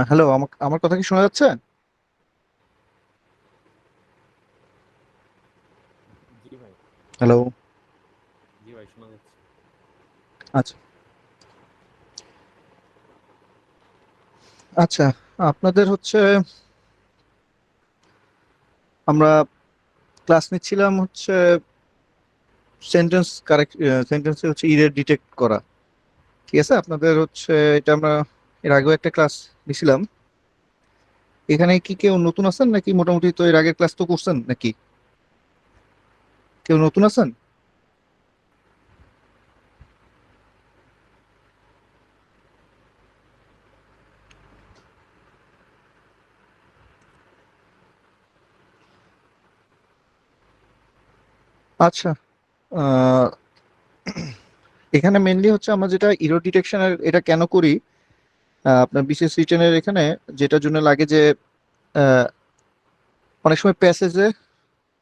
Hello, আমার কথা কি শোনা যাচ্ছে? জি ভাই। হ্যালো। জি ভাই, শোনা যাচ্ছে। আচ্ছা। আচ্ছা, আপনাদের হচ্ছে আমরা ক্লাস নিচ্ছিলাম হচ্ছে সেন্টেন্স কারেক্ট, সেন্টেন্স হচ্ছে ইরের ডিটেক্ট করা। ঠিক আছে, আপনাদের হচ্ছে এটা আমরা এর আগেও একটা ক্লাস নিছিলাম। এখানে কি কেউ নতুন আছেন নাকি মোটামুটি তো এর আগের ক্লাস তো করছেন নাকি? কেউ নতুন আছেন? আচ্ছা। আহ, এখানে মেনলি হচ্ছে আমরা যেটা ইরর ডিটেকশনের এটা কেন করি, আপনার বিসিএস রিটেনের এখানে যেটার জন্য লাগে যে আহ, অনেক সময় প্যাসেজে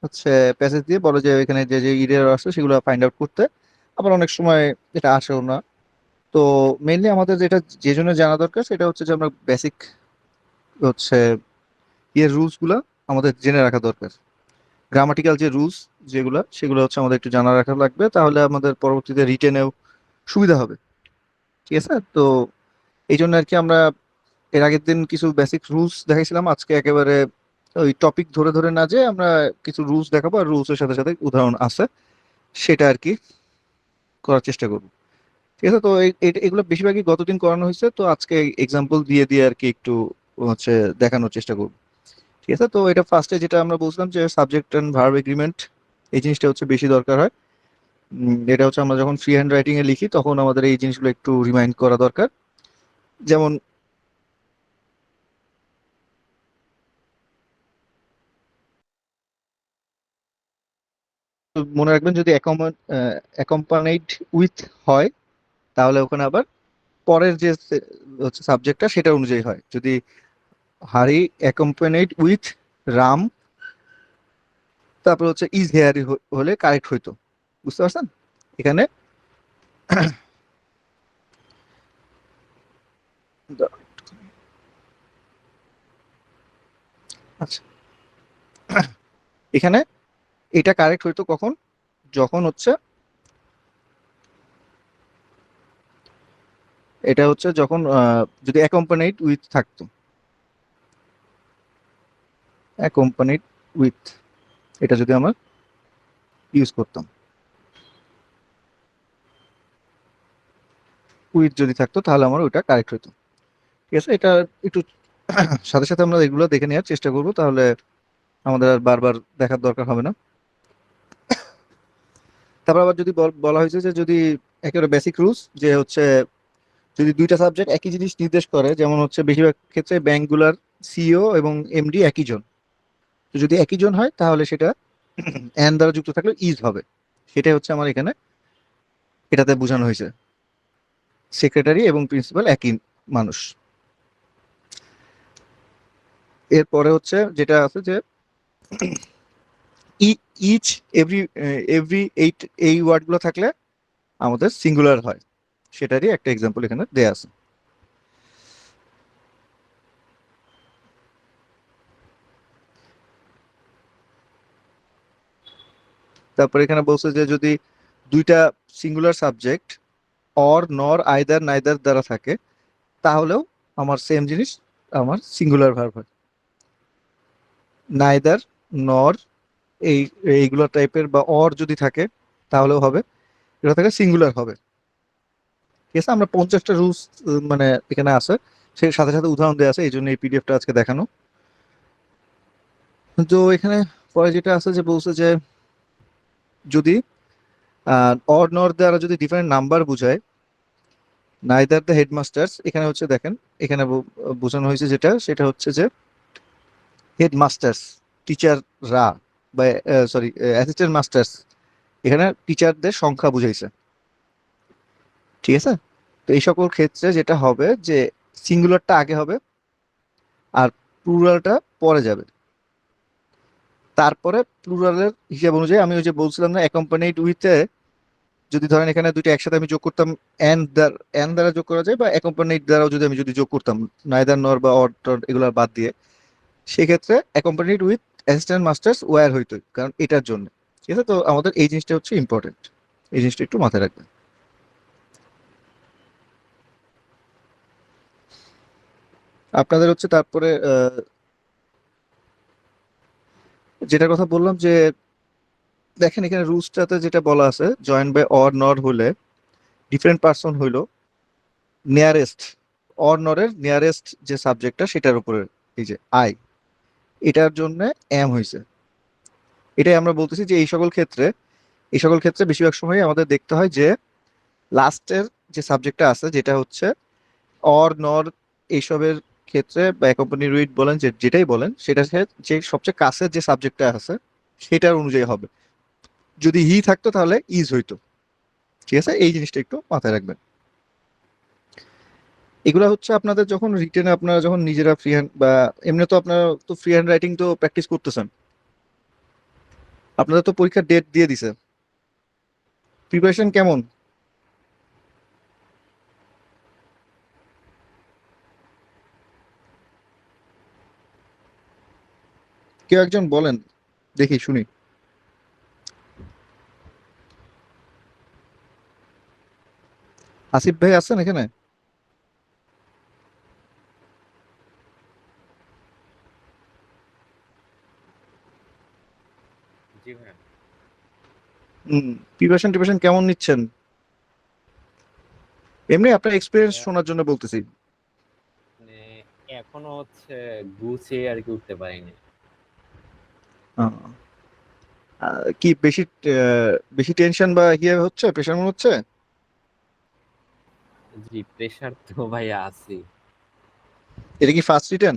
হচ্ছে প্যাসেজ দিয়ে বলো যে এখানে যে যে ইরের আছে সেগুলো ফাইন্ড আউট করতে। আবার অনেক সময় এটা আসেও না। তো মেইনলি আমাদের যেটা যে জন্য জানা দরকার সেটা হচ্ছে যে আমরা বেসিক হচ্ছে ইয়ের রুলস গুলা আমাদের জেনে রাখা দরকার। গ্রামাটিক্যাল যে রুলস যেগুলো সেগুলো হচ্ছে আমাদের একটু জানা রাখা লাগবে, তাহলে আমাদের পরবর্তীতে রিটেনেও সুবিধা হবে। ঠিক আছে, তো এই জন্য আর কি আমরা এর আগের দিন কিছু বেসিক রুলস দেখাইছিলাম। আজকে একেবারে ওই টপিক ধরে ধরে না, যে আমরা কিছু রুলস দেখাবো আর রুলস এর সাথে সাথে উদাহরণ আছে সেটা আর কি করার চেষ্টা করবো। ঠিক আছে, তো এগুলো বেশিরভাগই গতদিন করানো হয়েছে, তো আজকে এক্সাম্পল দিয়ে দিয়ে আর কি একটু হচ্ছে দেখানোর চেষ্টা করবো। ঠিক আছে, তো এটা ফার্স্টে যেটা আমরা বলছিলাম যে সাবজেক্ট অ্যান্ড ভার্ব এগ্রিমেন্ট, এই জিনিসটা হচ্ছে বেশি দরকার হয়। এটা হচ্ছে আমরা যখন ফ্রি হ্যান্ড রাইটিং এ লিখি তখন আমাদের এই জিনিসগুলো একটু রিমাইন্ড করা দরকার। যেমন মনে রাখবেন যদি অ্যাকম্পানিড উইথ হয় তাহলে ওখানে আবার পরের যে হচ্ছে সাবজেক্টটা সেটা অনুযায়ী হয়। যদি হারি অ্যাকম্পানিড উইথ রাম, তারপর হচ্ছে ইজ হেয়ার হলে কারেক্ট হইতো। বুঝতে পারছেন এখানে? আচ্ছা, এখানে এটা কারেক্ট হইতো কখন? যখন হচ্ছে এটা হচ্ছে যখন যদি অ্যাকম্পানিড উইথ থাকতো। অ্যাকম্পানিড উইথ, এটা যদি আমরা ইউজ করতাম, উইথ যদি থাকতো তাহলে আমার ওইটা কারেক্ট হইতো। ঠিক আছে, এটা একটু সাথে সাথে আমরা এগুলো দেখে নেওয়ার চেষ্টা করব, তাহলে আমাদের আর বারবার দেখার দরকার হবে না। তারপর আবার যদি বলা হয়েছে যে যদি একেবারে বেসিক রুলস যে হচ্ছে যদি দুইটা সাবজেক্ট একই জিনিস নির্দেশ করে, যেমন হচ্ছে বেশিরভাগ ক্ষেত্রে ব্যাংকগুলার সিইও এবং এমডি একই জন। তো যদি একই জন হয় তাহলে সেটা অ্যান দ্বারা যুক্ত থাকলে ইজ হবে। সেটাই হচ্ছে আমার এখানে এটাতে বোঝানো হয়েছে। সেক্রেটারি এবং প্রিন্সিপাল একই মানুষ। এরপরে হচ্ছে যেটা আছে যে ইচ, এভরি, এভরি এইট, এই ওয়ার্ডগুলো থাকলে আমাদের সিঙ্গুলার হয়। সেটারই একটা এক্সাম্পল এখানে দেয়া আছে। তারপরে এখানে বলছে যে যদি দুইটা সিঙ্গুলার সাবজেক্ট অর নর আইদার নাইদার দ্বারা থাকে তাহলেও আমার সেম জিনিস, আমার সিঙ্গুলার ভার্ব হয়। নাইদার, নর, এই এইগুলো টাইপের বা অর যদি থাকে তাহলেও হবে, এটা থেকে সিঙ্গুলার হবে। ঠিক আছে, আমরা 50টা রুলস মানে এখানে আছে, সেই সাথে সাথে উদাহরণ দেওয়া আছে, এই জন্য এই পিডিএফটা আজকে দেখানো। তো এখানে পরে যেটা আছে যে বলছে যে যদি অর নর দ্বারা যদি ডিফারেন্ট নাম্বার বোঝায়, নাইদার দ্য হেডমাস্টার্স, এখানে হচ্ছে দেখেন এখানে বোঝানো হয়েছে যেটা সেটা হচ্ছে যে হেডমাস্টার্স টিচাররা, বা সরি অ্যাসিস্ট্যান্ট মাস্টার্স, এখানে টিচারদের সংখ্যা বুঝাইছে। ঠিক আছে, তো এই সকল ক্ষেত্রে যেটা হবে যে সিঙ্গুলারটা আগে হবে আর প্লুরালটা পরে যাবে। তারপরে প্লুরালের হিসাব অনুযায়ী আমি ওই যে বলছিলাম না অ্যাকম্পানিড উইথ যদি ধরেন এখানে দুইটা একসাথে আমি যোগ করতাম, এন্ড দ্বারা যোগ করা যায়, বা অ্যাকম্পানিড দ্বারাও যদি আমি যোগ করতাম, নাইদার নর বা অর টর এগুলো বাদ দিয়ে, সেক্ষেত্রে accompanied with assistant masters were হইতো, কারণ এটার জন্য। ঠিক আছে, তো আমাদের এই জিনিসটা হচ্ছে ইম্পর্টেন্ট, এই জিনিসটা একটু মাথায় রাখবেন। আপনাদের হচ্ছে তারপরে যেটার কথা বললাম যে, দেখেন এখানে রুলসটাতে যেটা বলা আছে, জয়েন বাই অর নর হলে ডিফারেন্ট পার্সন হইলো নিয়ারেস্ট, অর নরের নিয়ারেস্ট যে সাবজেক্টটা সেটার উপরে, এই যে আই, এটার জন্য এম হয়েছে। এটাই আমরা বলতেছি যে এই সকল ক্ষেত্রে বেশিরভাগ সময় আমাদের দেখতে হয় যে লাস্টের যে সাবজেক্টটা আছে, যেটা হচ্ছে অর নর এইসবের ক্ষেত্রে, বা কোম্পানি উইথ বলেন, যে যেটাই বলেন, সেটা যে সবচেয়ে কাছের যে সাবজেক্টটা আছে সেটার অনুযায়ী হবে। যদি হি থাকতো তাহলে ইজ হইতো। ঠিক আছে, এই জিনিসটা একটু মাথায় রাখবেন। এগুলা হচ্ছে আপনাদের যখন রিটেনে আপনারা যখন নিজেরা ফ্রি হ্যান্ড, বা এমনি তো আপনারা তো ফ্রি হ্যান্ড রাইটিং তো প্র্যাকটিস করতেছেন, আপনাদের তো পরীক্ষার ডেট দিয়ে দিছে, প্রিপারেশন কেমন? কেউ একজন বলেন, দেখি শুনি। আসিফ ভাই আছেন এখানে? জি ভাইয়া। প্রিপারেশন টিপারেশন কেমন নিচ্ছেন? এমনি আপনার এক্সপিরিয়েন্স ভাইয়া, শোনার জন্য বলতেছি। মানে এখনো হচ্ছে গুছিয়ে আর কি উঠতে পারিনি। আহ, কি বেশি বেশি টেনশন বা ইয়ে হচ্ছে, প্রেশার মনে হচ্ছে? জি, প্রেশার তো ভাইয়া আছে। এটা কি ফার্স্ট রিটেন?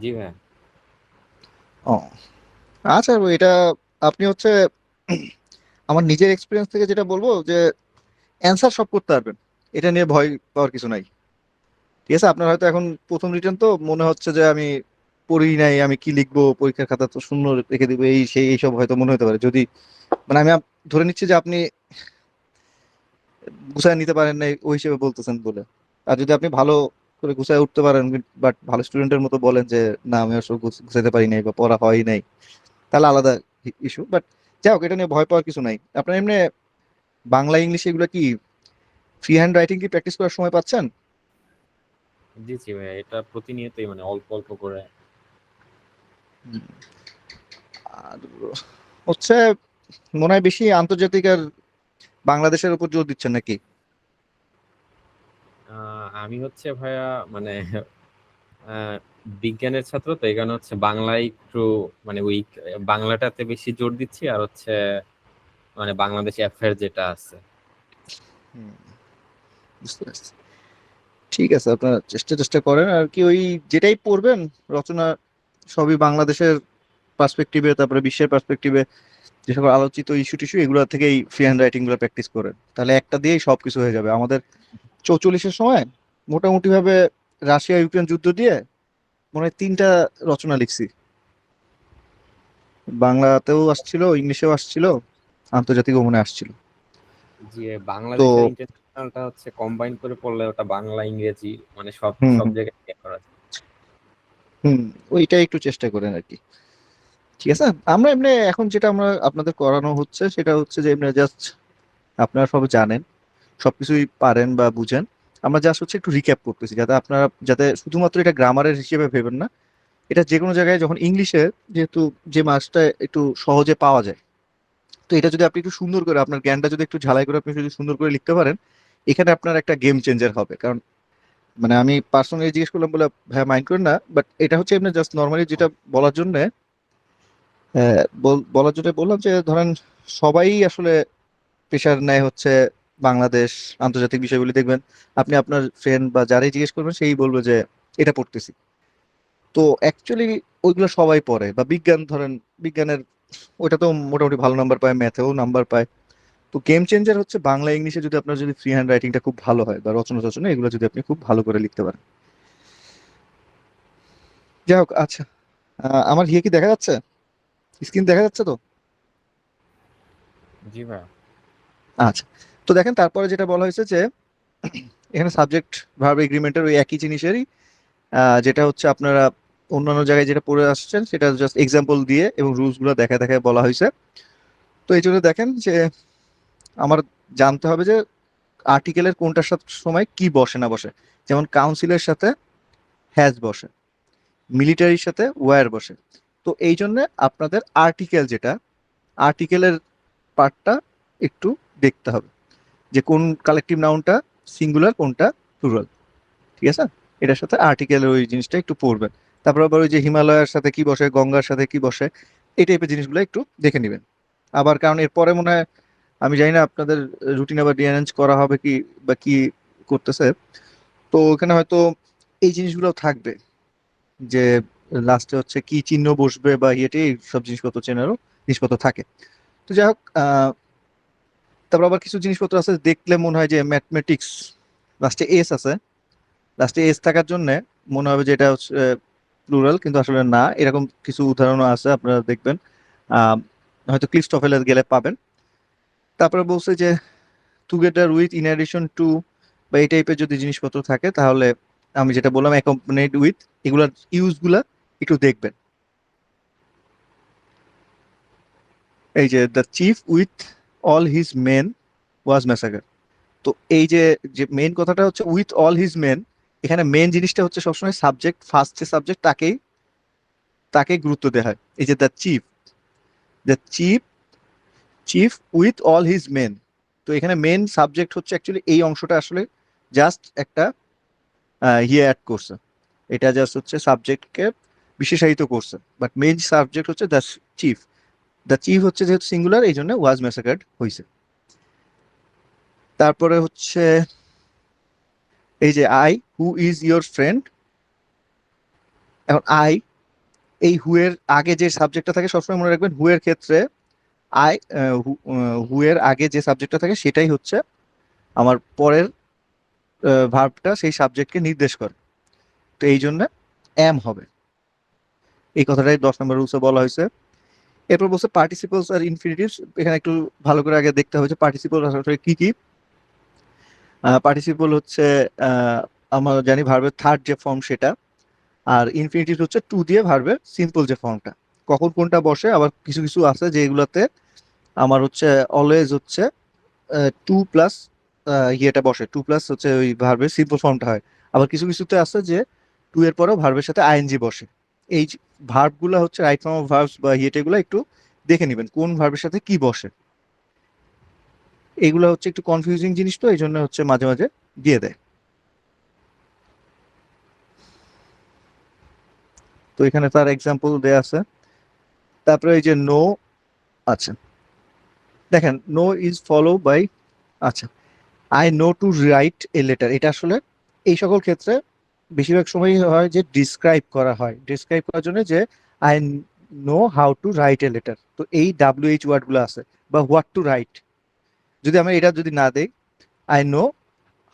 জি ভাইয়া। ও আচ্ছা, এটা আপনি হচ্ছে আমার নিজের এক্সপিরিয়েন্স থেকে যেটা বলবো যে অ্যান্সার সব করতে পারবেন, এটা নিয়ে ভয় পাওয়ার কিছু নাই। ঠিক আছে, আপনার হয়তো এখন প্রথম রিটার্ন তো মনে হচ্ছে যে আমি পড়ি নাই, আমি কি লিখবো, পরীক্ষার খাতা তো শূন্য রেখে দিবো, এই সেই এইসব হয়তো মনে হতে পারে। যদি মানে আমি ধরে নিচ্ছি যে আপনি গুছায় নিতে পারেন নাই ওই হিসেবে বলতেছেন বলে। আর যদি আপনি ভালো করে গুছায় উঠতে পারেন, বাট ভালো স্টুডেন্টের মতো বলেন যে না আমি আসলে গুছাইতে পারি নাই বা পড়া হয় নাই, তাহলে আলাদা ইস্যু। বাট যাই হোক, এটা নিয়ে ভয় পাওয়ার কিছু নাই। আপনার এমনি বাংলা ইংলিশ এগুলো কি ফ্রি হ্যান্ড রাইটিং কি প্র্যাকটিস করার সময় পাচ্ছেন? জি জি ভাইয়া, এটা প্রতিনিয়তই মানে অল্প অল্প করে। হুম। আর হচ্ছে মনে হয় বেশি আন্তর্জাতিক আর বাংলাদেশের উপর জোর দিচ্ছেন নাকি? আমি হচ্ছে ভাইয়া মানে আহ, বিজ্ঞানের ছাত্র, তো এই কারণে হচ্ছে বাংলায় একটু মানে উইক, বাংলাটাতে বেশি জোর দিচ্ছি, আর হচ্ছে মানে বাংলাদেশ অ্যাফেয়ার যেটা আছে। হুম, বুঝতে পারছি। ঠিক আছে, আপনারা চেষ্টা চেষ্টা করেন আর কি, ওই যেটাই পড়বেন রচনা সবই বাংলাদেশের পার্সপেক্টিভে, তারপরে বিশ্বের পার্সপেক্টিভে যে সকল আলোচিত ইস্যু টিস্যু, এগুলো থেকেই ফ্রি হ্যান্ড রাইটিং গুলো প্র্যাকটিস করেন, তাহলে একটা দিয়েই সবকিছু হয়ে যাবে। আমাদের 44-এর সময় মোটামুটি ভাবে রাশিয়া ইউক্রেন যুদ্ধ দিয়ে মনে হয় 3টা রচনা লিখছি, বাংলাতেও আসছিল, ইংলিশেও আসছিল, আন্তর্জাতিক মনে আসছিল। যে তো বাংলাদেশ আর ইন্টারন্যাশনালটা হচ্ছে কম্বাইন করে পড়লে ওটা বাংলা ইংরেজি মানে সব হুম সব হুম জায়গায় ইয়ে করা যায়। হুম, ওইটাই একটু চেষ্টা করেন আর কি। ঠিক আছে, আমরা এমনি এখন যেটা আমরা আপনাদের করানো হচ্ছে সেটা হচ্ছে যে এমনি জাস্ট আপনারা সব জানেন, সবকিছুই পারেন বা বুঝেন। আমরা জাস্ট হচ্ছে একটু রিক্যাপ করতেছি, যাতে আপনারা যাতে শুধুমাত্র এটা গ্রামারের হিসেবে ভেবেন না, এটা যে কোনো জায়গায় যখন ইংলিশে, যেহেতু যে মার্কসটা একটু সহজে পাওয়া যায়, তো এটা যদি আপনি একটু সুন্দর করে আপনার জ্ঞানটা যদি একটু ঝালাই করে আপনি যদি সুন্দর করে লিখতে পারেন, এখানে আপনার একটা গেম চেঞ্জার হবে। কারণ মানে আমি পার্সোনালি জিজ্ঞেস করলাম বলে হ্যাঁ মাইন্ড করেন না, বাট এটা হচ্ছে এমনি জাস্ট নর্মালি যেটা বলার জন্য, বলার জন্য বললাম যে ধরেন সবাই আসলে প্রেশার নেয় হচ্ছে বাংলাদেশ আন্তর্জাতিক বিষয়গুলি, দেখবেন আপনি আপনার ফ্রেন্ড বা যারাই জিজ্ঞেস করবেন সেই বলবে যে এটা পড়তেছি। তো অ্যাকচুয়ালি ওইগুলো সবাই পড়ে, বা বিজ্ঞান ধরেন, বিজ্ঞানের ওইটা তো মোটামুটি ভালো নাম্বার পায়, ম্যাথেও নাম্বার পায়। তো গেম চেঞ্জার হচ্ছে বাংলা ইংলিশে যদি আপনার যদি ফ্রি হ্যান্ড রাইটিংটা খুব ভালো হয়, বা রচনা টচনা এগুলো যদি আপনি খুব ভালো করে লিখতে পারেন। যাই হোক, আচ্ছা, আমার হিয়ে কি দেখা যাচ্ছে? স্ক্রিন দেখা যাচ্ছে তো? জি ভাইয়া। আচ্ছা, তো দেখেন তারপরে যেটা বলা হয়েছে যে এখানে সাবজেক্ট ভার্ব এগ্রিমেন্টের ওই একই জিনিসেরই যেটা হচ্ছে আপনারা অন্যান্য জায়গায় যেটা পড়ে আসছেন সেটা জাস্ট এক্সাম্পল দিয়ে এবং রুলস গুলো দেখায় দেখায় বলা হয়েছে। তো এই জন্য দেখেন যে আমার জানতে হবে যে আর্টিকেলের কোনটার সাথে সময় কি বসে না বসে। যেমন কাউন্সিলের সাথে হ্যাজ বসে, মিলিটারির সাথে ওয়্যার বসে। তো এই জন্য আপনাদের আর্টিকেল যেটা, আর্টিকেলের পার্টটা একটু দেখতে হবে যে কোন কালেকটিভ নাউনটা সিঙ্গুলার কোনটা প্লুরাল। ঠিক আছে, এটার সাথে আর্টিকেলের ওই জিনিসটা একটু পড়বেন। তারপর আবার ওই যে হিমালয়ের সাথে কি বসে, গঙ্গার সাথে কি বসে, এই টাইপের জিনিসগুলো একটু দেখে নেবেন। আবার কারণ এরপরে মনে হয়, আমি জানি না আপনাদের রুটিন আবার রিঅ্যারেঞ্জ করা হবে কি বা কি করতেছে, তো ওখানে হয়তো এই জিনিসগুলো থাকবে যে লাস্টে হচ্ছে কি চিহ্ন বসবে বা ইয়েতে সব জিনিসপত্র চেনারও জিনিসপত্র থাকে। তো যাই হোক, তারপর আবার কিছু জিনিসপত্র আছে দেখলে মনে হয় যে ম্যাথমেটিক্স, লাস্টে এস আছে, লাস্টে এস থাকার জন্য মনে হবে যে এটা হচ্ছে প্লুরাল, কিন্তু আসলে না। এরকম কিছু উদাহরণও আছে, আপনারা দেখবেন আহ, হয়তো ক্লিস্টফেলে গেলে পাবেন। তারপরে বলছে যে together with, in addition to, বা এই টাইপের যদি জিনিসপত্র থাকে তাহলে আমি যেটা বললাম অ্যাকম্পানিড উইথ, এগুলার ইউজ গুলা একটু দেখবেন। এই যে the chief with all his men was massacre. তো এই যে যে মেইন কথাটা হচ্ছে উইথ অল হিজ মেন, এখানে মেন জিনিসটা হচ্ছে সবসময় সাবজেক্ট, ফার্স্ট যে সাবজেক্ট তাকেই তাকে গুরুত্ব দেওয়া হয়। এই যে the chief chief with all his men, তো এখানে মেন সাবজেক্ট হচ্ছে অ্যাকচুয়ালি এই অংশটা আসলে জাস্ট একটা ইয়ে অ্যাড করছে, এটা জাস্ট হচ্ছে সাবজেক্টকে বিশেষায়িত করছে, বাট মেইন সাবজেক্ট হচ্ছে চিফ দ্য চিফ হচ্ছে যেহেতু সিঙ্গুলার এই জন্য ওয়াজ ম্যাসাকার্ড হয়েছে। তারপরে হচ্ছে এই যে I who is your friend, এখন আই, এই হু এর আগে যে সাবজেক্টটা থাকে সবসময় মনে রাখবেন, হু এর ক্ষেত্রে আই, হু এর আগে যে সাবজেক্টটা থাকে সেটাই হচ্ছে আমার পরের ভার্বটা সেই সাবজেক্টকে নির্দেশ করে। তো এই জন্য এম হবে, এই কথাটাই 10 নম্বর রুলসে বলা হয়েছে। এরপর বলছে পার্টিসিপলস আর ইনফিনিটিভস, এখানে একটু ভালো করে আগে দেখতে হবে যে পার্টিসিপল আসলে কি কি। পার্টিসিপল হচ্ছে আহ, আমরা জানি ভার্বের থার্ড যে ফর্ম সেটা, আর ইনফিনিটিভ হচ্ছে টু দিয়ে ভার্বের সিম্পল যে ফর্মটা। কখন কোনটা বসে, আবার কিছু কিছু আছে যেগুলোতে আমার হচ্ছে অলওয়েজ হচ্ছে টু প্লাস ইয়েটা বসে, টু প্লাস হচ্ছে ওই ভার্বের সিম্পল ফর্মটা হয়। আবার কিছু কিছুতে আছে যে টু এর পরেও ভার্বের সাথে আইএনজি বসে। এই ভার্ব গুলা হচ্ছে রাইট ফর্ম অফ ভার্বস বা ইয়েটেগুলো একটু দেখে নেবেন কোন ভার্বের সাথে কি বসে। এগুলো হচ্ছে একটু কনফিউজিং জিনিস, তো এই জন্য হচ্ছে মাঝে মাঝে দিয়ে দেয়। তো এখানে তার এক্সাম্পল দেয়া আছে। তারপরে এই যে নো, আচ্ছা দেখেন নো ইজ ফলো বাই, আচ্ছা I know to write a letter, এটা আসলে এই সকল ক্ষেত্রে বেশিরভাগ সময়ই হয় যে ডিসক্রাইব করা হয়, ডিসক্রাইব করার জন্য যে I know how to write a letter. তো এই WH ওয়ার্ড গুলো আছে, বা হোয়াট টু রাইট, যদি আমরা এটা যদি না দেই, I know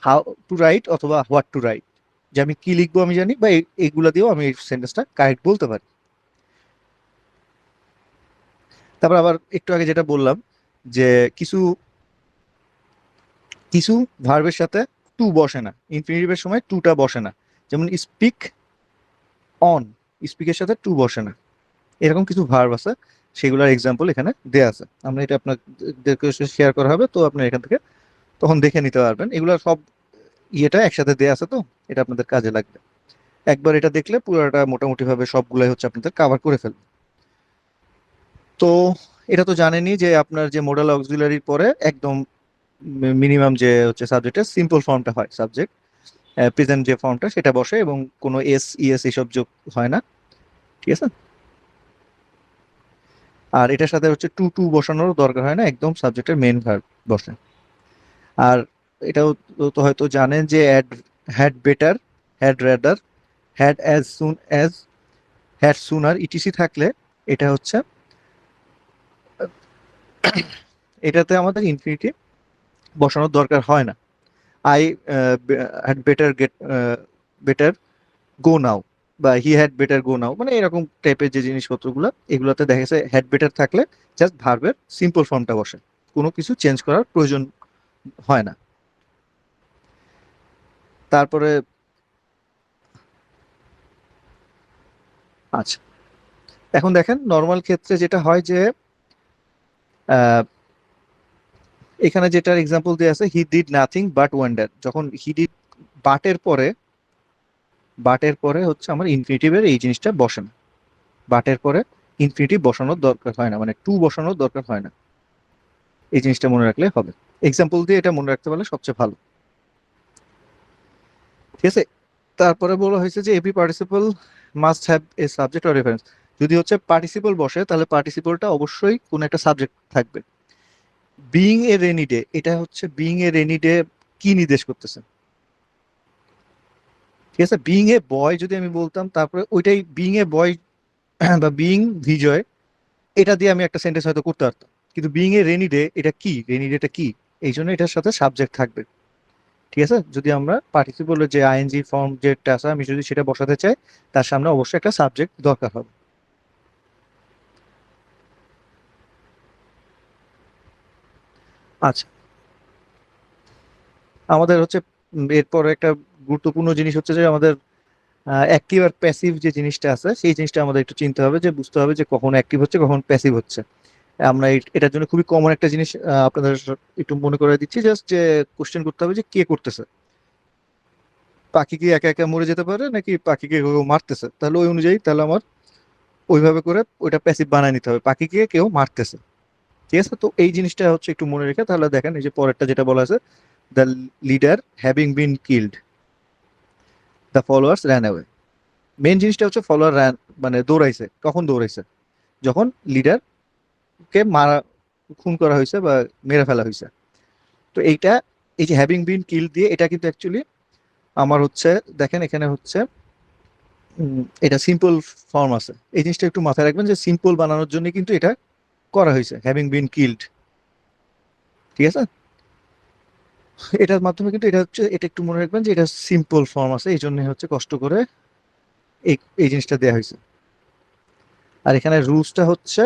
how to right অথবা হোয়াট টু রাইট, যে আমি কি লিখবো আমি জানি, বা এইগুলা দিয়েও আমি এই সেন্টেন্সটা কারেক্ট বলতে পারি। তারপর আবার একটু আগে যেটা বললাম যে কিছু কিছু ভার্বের সাথে টু বসে না, ইনফিনিটিভের সময় টুটা বসে না। যেমন স্পিক অন, স্পিকের সাথে টু বসে না। এরকম কিছু ভার্ব আছে, সেগুলোর এক্সাম্পল এখানে দেয়া আছে। আমরা এটা আপনাদেরকে শেয়ার করা হবে, তো আপনি এখান থেকে তখন দেখে নিতে পারবেন। এগুলো সব ইয়েটা একসাথে দেয়া আছে, তো এটা আপনাদের কাজে লাগবে। একবার এটা দেখলে পুরোটা মোটামুটি ভাবে সবগুলাই হচ্ছে আপনাদের কাভার করে ফেলবে। তো এটা তো জানেনই যে আপনার যে মোডাল অক্সিলারির পরে একদম মিনিমাম যে হচ্ছে সাবজেক্টের সিম্পল ফর্মটা হয়, সাবজেক্ট প্রেজেন্ট যে ফর্মটা সেটা বসে, এবং কোনো ইএস এসব যোগ হয় না। ঠিক আছে, আর এটার সাথে হচ্ছে টু টু বসানোর দরকার হয় না, একদম সাবজেক্টের মেন ভার্ব বসে। আর এটাও তো হয়তো জানেন যে had better, had rather, had as soon as, had sooner, ETC থাকলে এটা হচ্ছে এটাতে আমাদের ইনফিনিটিভ বসানোর দরকার হয় না। I had better get, better go now, বা হি হ্যাড বেটার গো নাও, মানে এরকম টাইপের যে জিনিসপত্রগুলো, এগুলোতে দেখা গেছে হ্যাড বেটার থাকলে জাস্ট ভার্বের সিম্পল ফর্মটা বসে। কোনো কিছু চেঞ্জ করার প্রয়োজন হয় না। তারপরে আচ্ছা, এখন দেখেন নর্মাল ক্ষেত্রে যেটা হয় যে আহ, এখানে যেটার এক্সাম্পল দেওয়া আছে, he did nothing but wonder, যখন হি ডিড বাটের পরে, বাটের পরে হচ্ছে আমার ইনফিনিটিভের এই জিনিসটা বসে না। বাটের পরে ইনফিনিটিভ বসানোর দরকার হয় না, মানে টু বসানোর দরকার হয় না। এই জিনিসটা মনে রাখলে হবে, এক্সাম্পল দিয়ে এটা মনে রাখতে পারলে সবচেয়ে ভালো। ঠিক আছে, তারপরে বলা হয়েছে যে every participle must have a subject or reference. যদি হচ্ছে পার্টিসিপল বসে তাহলে পার্টিসিপলটা অবশ্যই কোনো একটা সাবজেক্ট থাকবে। বিইং এ রেনি ডে, এটা হচ্ছে বিইং এ রেনি ডে কি নির্দেশ করতেছে? ঠিক আছে, বিইং এ বয় যদি আমি বলতাম, তারপরে ওইটাই বিইং এ বয় বা বিইং ভিজয়, এটা দিয়ে আমি একটা সেন্টেন্স হয়তো করতে পারতাম। কিন্তু বিইং এ রেনি ডে, এটা কি, রেনি ডেটা কি, এই জন্য এটার সাথে সাবজেক্ট থাকবে। ঠিক আছে, যদি আমরা পার্টিসিপলের যে আইএনজি ফর্ম যেটা আছে আমি যদি সেটা বসাতে চাই, তার সামনে অবশ্যই একটা সাবজেক্ট দরকার হবে। আচ্ছা, আমাদের হচ্ছে এরপর একটা গুরুত্বপূর্ণ জিনিস হচ্ছে যে আমাদের অ্যাক্টিভ আর প্যাসিভ যে জিনিসটা আছে সেই জিনিসটা আমাদের একটু চিনতে হবে, যে বুঝতে হবে যে কখন অ্যাক্টিভ হচ্ছে কখন প্যাসিভ হচ্ছে। আমরা এটার জন্য খুবই কমন একটা জিনিস আপনাদের একটু মনে করে দিচ্ছি, জাস্ট যে কোশ্চেন করতে হবে যে কে করতেছে। পাখি কি একা একা মরে যেতে পারে নাকি পাখিকে কেউ মারতেছে? তাহলে ওই অনুযায়ী তাহলে আমার ওইভাবে করে ওইটা প্যাসিভ বানায় নিতে হবে, পাখিকে কেউ মারতেছে। ঠিক আছে, তো এই জিনিসটা হচ্ছে একটু মনে রেখে তাহলে দেখেন এই যে পরেরটা যেটা বলা আছে, the leader having been killed, the followers ran away. Main জিনিসটা হচ্ছে ফলোয়ার র্যান, মানে দৌড়াইছে, কখন দৌড়াইছে? যখন লিডারকে মারা, খুন করা হয়েছে বা মেরে ফেলা হয়েছে। তো এইটা, এই যে হ্যাভিং বিন কিল দিয়ে এটা কিন্তু অ্যাকচুয়ালি আমার হচ্ছে, দেখেন এখানে হচ্ছে এটা সিম্পল ফর্ম আছে, এই জিনিসটা একটু মাথায় রাখবেন যে সিম্পল বানানোর জন্য কিন্তু এটা করা হয়েছে, হ্যাভিং বিন কিল্ড। ঠিক আছে, এটার মাধ্যমে কিন্তু এটা হচ্ছে, এটা একটু মনে রাখবেন যে এটা সিম্পল ফর্ম আছে, এই জন্য হচ্ছে কষ্ট করে এই এই জিনিসটা দেওয়া হয়েছে। আর এখানে রুলসটা হচ্ছে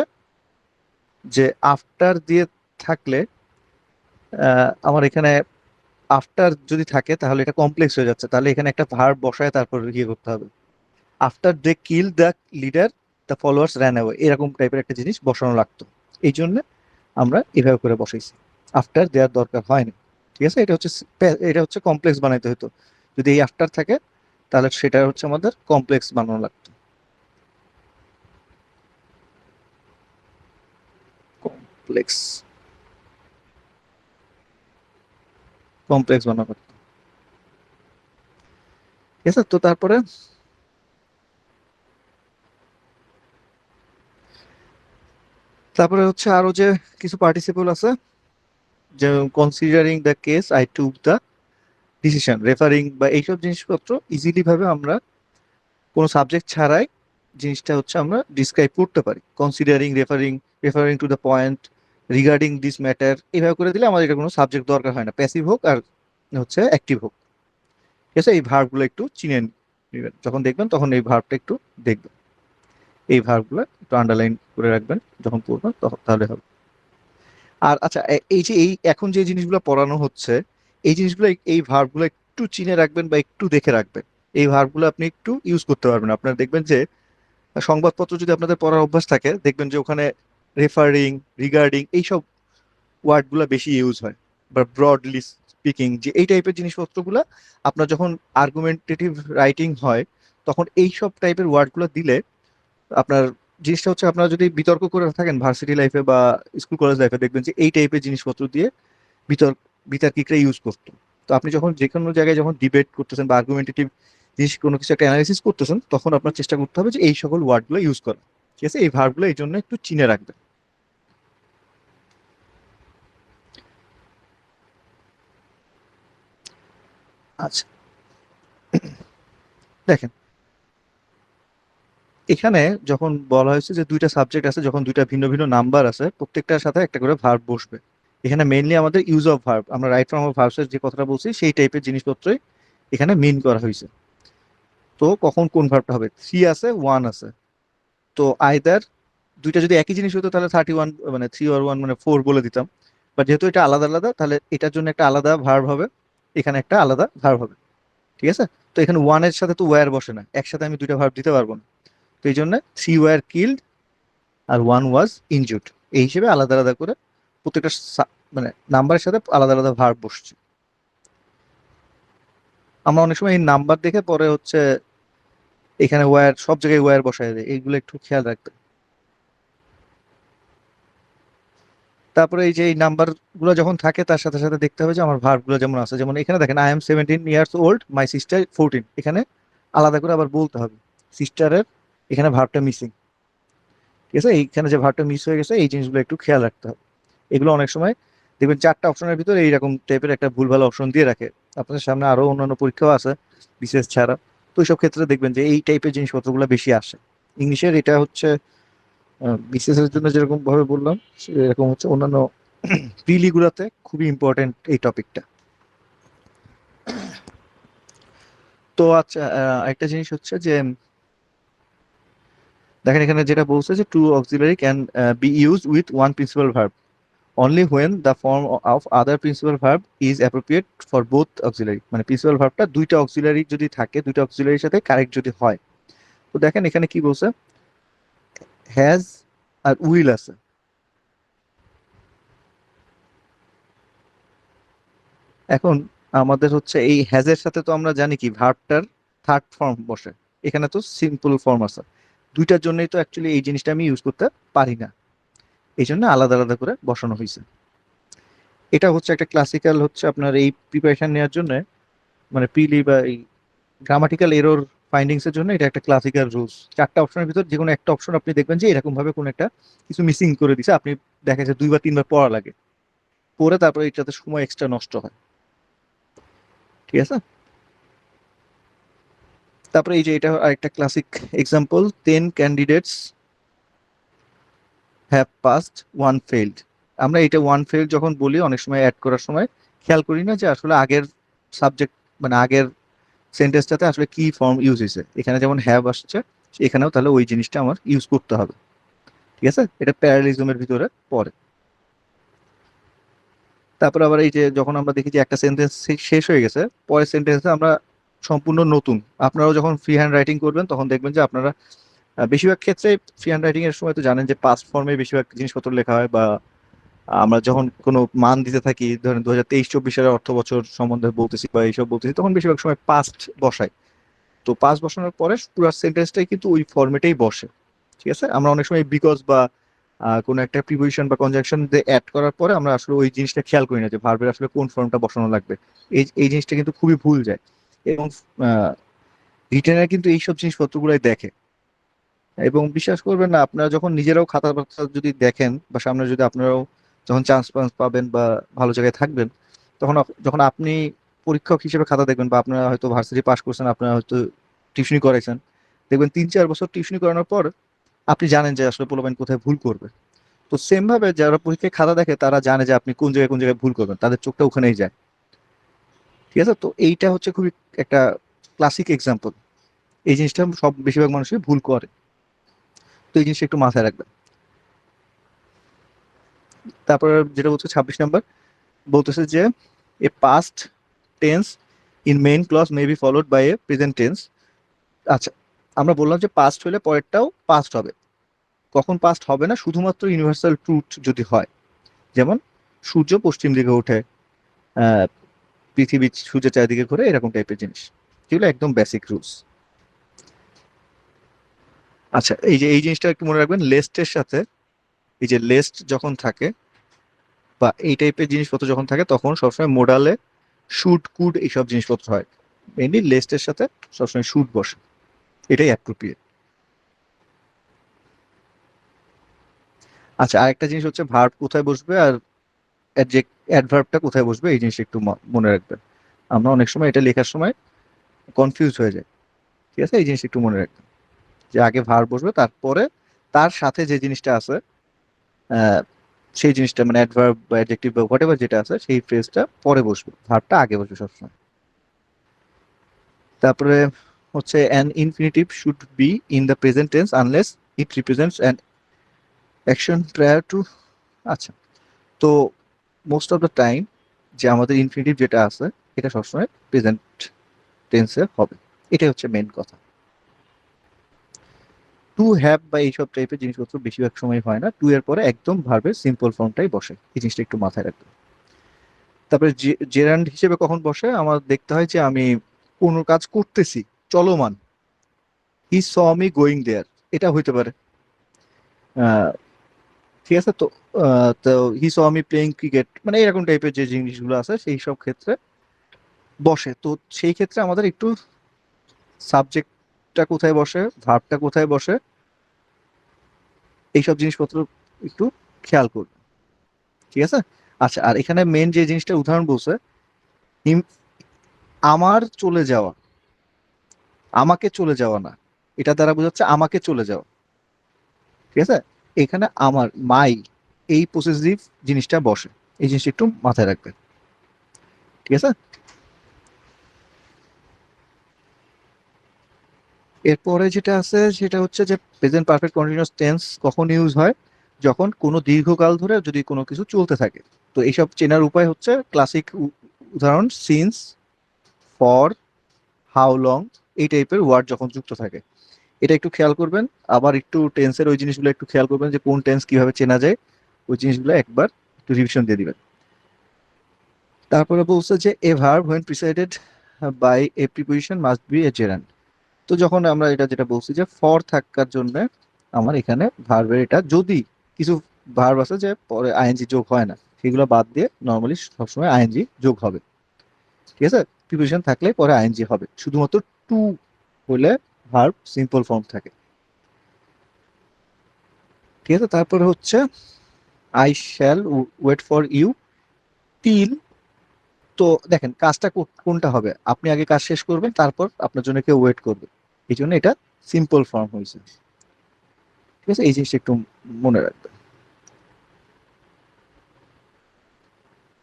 যে আফটার দিয়ে থাকলে আমার এখানে আফটার যদি থাকে তাহলে এটা কমপ্লেক্স হয়ে যাচ্ছে, তাহলে এখানে একটা ভার্ব বসায় তারপর ইয়ে করতে হবে। After they kill the leader the followers ran away, এরকম টাইপের একটা জিনিস বসানো লাগতো। এই জন্য আমরা এভাবে করে বসাইছি, আফটার দেওয়ার দরকার হয় না। ঠিক আছে, এটা হচ্ছে এটা হচ্ছে কমপ্লেক্স বানাইতে হতো, যদি এই আফটার থাকে তাহলে সেটা হচ্ছে আমাদের কমপ্লেক্স বানানো লাগতো, কমপ্লেক্স, কমপ্লেক্স বানানো লাগতো। ঠিক আছে, তো তারপরে তারপরে হচ্ছে আরো যে কিছু পার্টিসিপল আছে, যে considering the case, I took the decision, referring বা এইসব জিনিসপত্র ইজিলি ভাবে আমরা কোনো সাবজেক্ট ছাড়াই জিনিসটা হচ্ছে আমরা ডিসক্রাইব করতে পারি। Considering, referring, referring to the point, regarding this matter, এইভাবে করে দিলে আমাদের এটা কোনো সাবজেক্ট দরকার হয় না, প্যাসিভ হোক আর হচ্ছে অ্যাক্টিভ হোক। ঠিক আছে, এই ভার্বগুলো একটু চিনে নেবেন, যখন দেখবেন তখন এই ভার্বটা একটু দেখবেন, এই ভার্বগুলো একটু আন্ডারলাইন করে রাখবেন, যখন পড়বেন তখন তাহলে হবে। আর আচ্ছা, এই যে এই এখন যে জিনিসগুলো পড়ানো হচ্ছে, এই জিনিসগুলো এই ভার্বগুলো একটু চিনে রাখবেন বা একটু দেখে রাখবেন। এই ভার্বগুলো আপনি একটু ইউজ করতে পারবেন, আপনারা দেখবেন যে সংবাদপত্র যদি আপনাদের পড়ার অভ্যাস থাকে দেখবেন যে ওখানে রেফারিং, রিগার্ডিং এইসব ওয়ার্ডগুলো বেশি ইউজ হয়, বা ব্রডলি স্পিকিং, যে এই টাইপের জিনিসপত্রগুলো আপনার যখন আর্গুমেন্টেটিভ রাইটিং হয় তখন এইসব টাইপের ওয়ার্ডগুলো দিলে আপনার জিনিসটা হচ্ছে, আপনারা যদি বিতর্ক করে থাকেন ভার্সিটি লাইফে বা স্কুল কলেজ লাইফে দেখবেন যে এই টাইপের জিনিসপত্র দিয়ে বিতর্ক, বিতার্কিকরা ইউজ করতো। তো আপনি যখন যে কোনো জায়গায় যখন ডিবেট করতেছেন বা আর্গুমেন্টেটিভ জিনিস কোনো কিছু একটা অ্যানালাইসিস করতেছেন তখন আপনার চেষ্টা করতে হবে যে এই সকল ওয়ার্ডগুলো ইউজ করা। ঠিক আছে, এই ভার্বগুলো এই জন্য একটু চিনে রাখবেন। আচ্ছা, দেখেন এখানে যখন বলা হয়েছে যে দুইটা সাবজেক্ট আছে, যখন দুইটা ভিন্ন ভিন্ন নাম্বার আছে প্রত্যেকটার সাথে একটা করে ভার্ব বসবে, এখানে মেইনলি আমাদের ইউজ অফ ভার্ব, আমরা রাইট ফর্ম অফ ভার্বসের যে কথাটা বলছি সেই টাইপের জিনিসপত্রই এখানে মিন করা হয়েছে। তো কখন কোন ভার্বটা হবে, থ্রি আছে, ওয়ান আছে, তো আইদার দুইটা যদি একই জিনিস হতো তাহলে 31, মানে থ্রি আর ওয়ান মানে ফোর বলে দিতাম। বাট যেহেতু এটা আলাদা আলাদা, তাহলে এটার জন্য একটা আলাদা ভার্ব হবে, এখানে একটা আলাদা ভার্ব হবে। ঠিক আছে? তো এখানে ওয়ান এর সাথে তো ওয়্যার বসে না, একসাথে আমি দুইটা ভার্ব দিতে পারবো না। তো এই জন্য 3 ওয়্যার কিল্ড আর 1 ওয়াজ ইনজুর্ড, এই হিসেবে আলাদা আলাদা করে প্রত্যেকটা মানে নাম্বারের সাথে আলাদা আলাদা ভার্ব বসছে। আমরা অনেক সময় এই নাম্বার দেখে পরে হচ্ছে এখানে ওয়্যার, সব জায়গায় ওয়্যার বসায় দেয়, এইগুলো একটু খেয়াল রাখতে। তারপরে এই যে এই নাম্বার গুলো যখন থাকে তার সাথে সাথে দেখতে হবে যে আমার ভার্ব গুলো যেমন আছে, যেমন এখানে দেখেন I am 17 years old, my sister 14, এখানে আলাদা করে আবার বলতে হবে সিস্টারের, এখানে ভার্বটা মিসিং। ঠিক আছে? এইখানে যে ভার্বটা মিস হয়ে গেছে এই জিনিসগুলো একটু খেয়াল রাখতে হবে। এগুলো অনেক সময় দেখবেন 4টা অপশনের ভিতরে এইরকম টাইপের একটা ভুলভাল অপশন দিয়ে রাখে। আপনাদের সামনে আরো অন্যান্য পরীক্ষাও আছে বিশেষ ছাড়া, তো এইসব ক্ষেত্রে দেখবেন যে এই টাইপের জিনিসপত্রগুলো বেশি আসে। ইংলিশের এটা হচ্ছে বিসিএস এর জন্য যেরকম ভাবে বললাম, এরকম হচ্ছে অন্যান্য প্রিলি গুলাতে খুবই ইম্পর্টেন্ট এই টপিকটা। তো আচ্ছা, একটা জিনিস হচ্ছে যে দেখেন এখানে যেটা বলছে যে two auxiliary can be use with one principal verb only when the form of other principal verb is appropriate for both auxiliary, মানে প্রিন্সিপাল ভার্বটা দুইটা অক্সিলারি যদি থাকে, দুইটা অক্সিলারির সাথে কারেক্ট যদি হয়। তো দেখেন এখানে কি বলছে, হ্যাজ আর উইল আছে। এখন আমাদের হচ্ছে এই হ্যাজের সাথে তো আমরা জানি কি ভার্বটার থার্ড ফর্ম বসে, এখানে তো সিম্পল ফর্ম আছে, দুইটার জন্যই তো অ্যাকচুয়ালি এই জিনিসটা আমি ইউজ করতে পারি না, এই জন্য আলাদা আলাদা করে বসানো হয়েছে। এটা হচ্ছে একটা ক্লাসিক্যাল হচ্ছে আপনার এই প্রিপারেশন নেওয়ার জন্য, মানে প্রিলি বা এই গ্রামাটিক্যাল এরর ফাইন্ডিংস এর জন্য এটা একটা ক্লাসিক্যাল রুলস। 4টা অপশনের ভিতর যে কোনো একটা অপশন আপনি দেখবেন যে এরকম ভাবে কোন একটা কিছু মিসিং করে দিছে, আপনি দেখা যায় 2 বা 3 বার পড়া লাগে, পড়ে তারপরে এটাতে সময় এক্সট্রা নষ্ট হয়। ঠিক আছে? তারপরে এই যে এটা আরেকটা classic example, 10 candidates have passed, one failed. আমরা এটা ওয়ান ফেইল্ড যখন বলি অনেক সময় অ্যাড করার সময় খেয়াল করি না যে আসলে আগের সাবজেক্ট, মানে আগের সেন্টেন্সটাতে আসলে কি ফর্ম ইউজ হয়েছে। এখানে যেমন হ্যাভ আসছে, এখানেও তাহলে ওই জিনিসটা আমার ইউজ করতে হবে। ঠিক আছে? এটা প্যারালিজমের ভিতরে পড়ে। তারপর আবার এই যে যখন আমরা দেখি যে একটা সেন্টেন্স শেষ হয়ে গেছে, পরের সেন্টেন্সে আমরা সম্পূর্ণ নতুন, আপনারাও যখন ফ্রি হ্যান্ড রাইটিং করবেন তখন দেখবেন যে আপনারা বেশিরভাগ ক্ষেত্রে ফ্রি হ্যান্ড রাইটিং এর সময় তো জানেন যে পাস্ট ফর্মে বেশিরভাগ জিনিসপত্র লেখা হয়, বা আমরা যখন কোনো মান দিতে থাকি, ধরেন 2023-24 সালের অর্থ বছর সম্বন্ধে বলতেছি বা এইসব বলতেছি, তখন বেশিরভাগ সময় পাস্ট বসাই। তো পাস্ট বসানোর পরে পুরো সেন্টেন্সটাই কিন্তু ওই ফর্মেটেই বসে। ঠিক আছে? আমরা অনেক সময় বিকজ বা কোনো একটা প্রিপোজিশন বা কনজাংশন দিয়ে অ্যাড করার পরে আমরা আসলে ওই জিনিসটা খেয়াল করি না যে ভার্বের আসলে কোন ফর্মটা বসানো লাগবে। এই এই জিনিসটা কিন্তু খুবই ভুল যায়। এবং রিটেনার কিন্তু এইসব জিনিসপত্রগুলাই দেখে। এবং বিশ্বাস করবেন না, আপনারা যখন নিজেরাও খাতা বার্তা যদি দেখেন বা সামনে যদি আপনারাও যখন চান্স পাবেন বা ভালো জায়গায় থাকবেন, তখন যখন আপনি পরীক্ষক হিসেবে খাতা দেখবেন, বা আপনারা হয়তো ভার্সিটি পাস করছেন, আপনারা হয়তো টিউশনি করাইছেন, দেখবেন 3-4 বছর টিউশনি করানোর পর আপনি জানেন যে আসলে পোলাপাইন কোথায় ভুল করবে। তো সেম ভাবে যারা পরীক্ষায় খাতা দেখে তারা জানে যে আপনি কোন জায়গায় ভুল করবেন, তাদের চোখটা ওখানেই যায়। ঠিক আছে? তো এইটা হচ্ছে খুবই একটা ক্লাসিক এক্সাম্পল, এই জিনিসটা সব বেশিরভাগ মানুষই ভুল করে। তো এই জিনিসটা একটু মাথায় রাখবেন। তারপর যেটা বলছে 26 নাম্বার, বলতেছে যে a past tense in main clause may be followed by a present tense. আচ্ছা, আমরা বললাম যে পাস্ট হলে পরেরটাও পাস্ট হবে। কখন পাস্ট হবে না? শুধুমাত্র ইউনিভার্সাল ট্রুথ যদি হয়, যেমন সূর্য পশ্চিম দিকে ওঠে, আহ, পৃথিবী সূর্যের চারিদিকে ঘুরে, এরকম টাইপের জিনিস, যেগুলো একদম বেসিক রুলস। আচ্ছা, এই যে এই জিনিসটা একটু মনে রাখবেন, লেস্টের সাথে, এই যে লেস্ট যখন থাকে বা এই টাইপের জিনিসপত্র যখন থাকে তখন সবসময় মোডালে শুড কুড এইসব জিনিসপত্র হয়। মেনলি লেস্টের সাথে সবসময় শুড বসে, এটাই অ্যাপ্রোপ্রিয়েট। আচ্ছা, আরেকটা জিনিস হচ্ছে ভার্ব কোথায় বসবে আর অ্যাডভার্বটা কোথায় বসবে, এই জিনিসটা একটু মনে রাখবেন। আমরা অনেক সময় এটা লেখার সময় কনফিউজ হয়ে যায়। ঠিক আছে? এই জিনিসটা একটু মনে রাখবেন যে আগে ভার্ব বসবে, তারপরে তার সাথে যে জিনিসটা আছে আহ, সেই জিনিসটা মানে অ্যাডভার্ব বা অ্যাডজেক্টিভ বা হোয়াট যেটা আছে সেই ফ্রেজটা পরে বসবে, ভার্বটা আগে বসবে সবসময়। তারপরে হচ্ছে an infinitive should be in the present tense unless it represents an action prior two. আচ্ছা, তো মোস্ট অফ দ্য টাইম যে আমাদের ইনফিনিটিভ যেটা আছে এটা সবসময় প্রেজেন্ট টেন্সে হবে। এটাই হচ্ছে মেন কথা। টু হ্যাভ বা এইসব টাইপের জিনিসপত্র বেশিরভাগ সময় হয় না, টু এর পরে একদম ভার্বের সিম্পল ফর্মটাই বসে, এই জিনিসটা একটু মাথায় রাখবেন। তারপরে জেরান্ড হিসেবে কখন বসে আমার দেখতে হয় যে আমি কোনো কাজ করতেছি, চলমান, হি স মি গোয়িং দেয়ার, এটা হইতে পারে। আহ, ঠিক আছে তো। তো হি স মি প্লেইং ক্রিকেট, মানে এরকম টাইপের যে জিনিসগুলো আছে সেই সব ক্ষেত্রে বসে। তো সেই ক্ষেত্রে আমাদের একটু সাবজেক্টটা কোথায় বসে, ভার্বটা কোথায় বসে, এইসব জিনিসপত্র একটু খেয়াল করবে। ঠিক আছে। আচ্ছা, আর এখানে মেন যে জিনিসটা উদাহরণ বলছে, হিম- আমার চলে যাওয়া, আমাকে চলে যাওয়া না, এটা দ্বারা বোঝাচ্ছে আমাকে চলে যাওয়া। ঠিক আছে। এখানে আমার মাই এই পসেসিভ জিনিসটা বসে, এই জিনিসটা একটু মাথায় রাখবেন। ঠিক আছে। এরপরে যেটা আছে সেটা হচ্ছে যে প্রেজেন্ট পারফেক্ট কন্টিনিউয়াস টেন্স কখন ইউজ হয়, যখন কোনো দীর্ঘকাল ধরে যদি কোনো কিছু চলতে থাকে। তো এইসব চেনার উপায় হচ্ছে ক্লাসিক উদাহরণ সিন্স, ফর, হাউ লং, এই টাইপের ওয়ার্ড যখন যুক্ত থাকে, এটা একটু খেয়াল করবেন। আবার একটু টেন্সের ওই জিনিসগুলো একটু খেয়াল করবেন যে কোন টেন্স কিভাবে চেনা যায়, ওই জিনিসগুলো একবার একটু রিভিশন দিয়ে দিবেন। তারপরে বলছে যে a verb when preceded by a preposition must be a gerund. তো যখন আমরা এটা যেটা বলছি যে ফর থাকার জন্য আমার এখানে ভার্বের এটা যদি কিছু ভার্ব আছে যে পরে আইএনজি যোগ হয় না, সেগুলো বাদ দিয়ে নর্মালি সবসময় আইএনজি যোগ হবে। ঠিক আছে। প্রিপোজিশন থাকলে পরে আইএনজি হবে, শুধুমাত্র টু হলে ভার্ব সিম্পল ফর্ম থাকে। ঠিক আছে। তারপরে হচ্ছে I shall wait for you till. তো দেখেন কাজটা কোনটা হবে, আপনি আগে কাজ শেষ করবেন তারপর আপনার জন্য কেউ ওয়েট করবে, এই জন্য এটা সিম্পল ফর্ম হয়েছে। ঠিক আছে, এই জিনিসটা একটু মনে রাখবেন।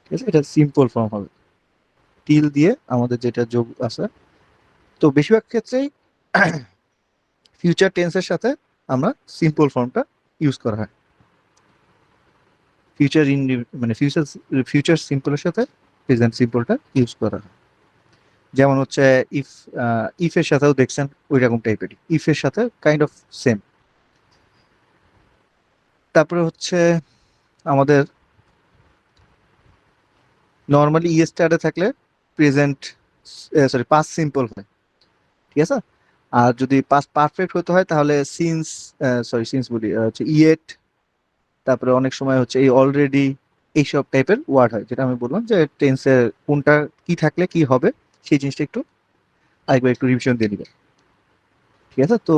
ঠিক আছে, এটা সিম্পল ফর্ম হবে, টিল দিয়ে আমাদের যেটা যোগ আছে। তো বেশিরভাগ ক্ষেত্রেই ফিউচার টেন্সের সাথে আমরা সিম্পল ফর্মটা ইউজ করা হয়। ফিউচার ইন, মানে ফিউচার, ফিউচার সিম্পলের সাথে প্রেজেন্ট সিম্পলটা ইউজ করা হয়। যেমন হচ্ছে ইফ, ইফ এর সাথেও দেখছেন ওই রকম টাইপেরই, ইফ এর সাথে কাইন্ড অফ সেম। তারপরে হচ্ছে আমাদের নর্মালি ই স্টারে থাকলে প্রেজেন্ট, সরি পাস্ট সিম্পল হয়। ঠিক আছে। আর যদি পাস্ট পারফেক্ট হতে হয় তাহলে সিন্স, সরি সিন্স বলি, হচ্ছে ইয়েট, তারপরে অনেক সময় হচ্ছে এই অলরেডি, এইসব টাইপের ওয়ার্ড হয়, যেটা আমি বললাম যে টেন্সের কোনটা কি থাকলে কি হবে, সেই জিনিসটা একটু আরেকবার একটু রিভিশন দিয়ে নিবে। ঠিক আছে। তো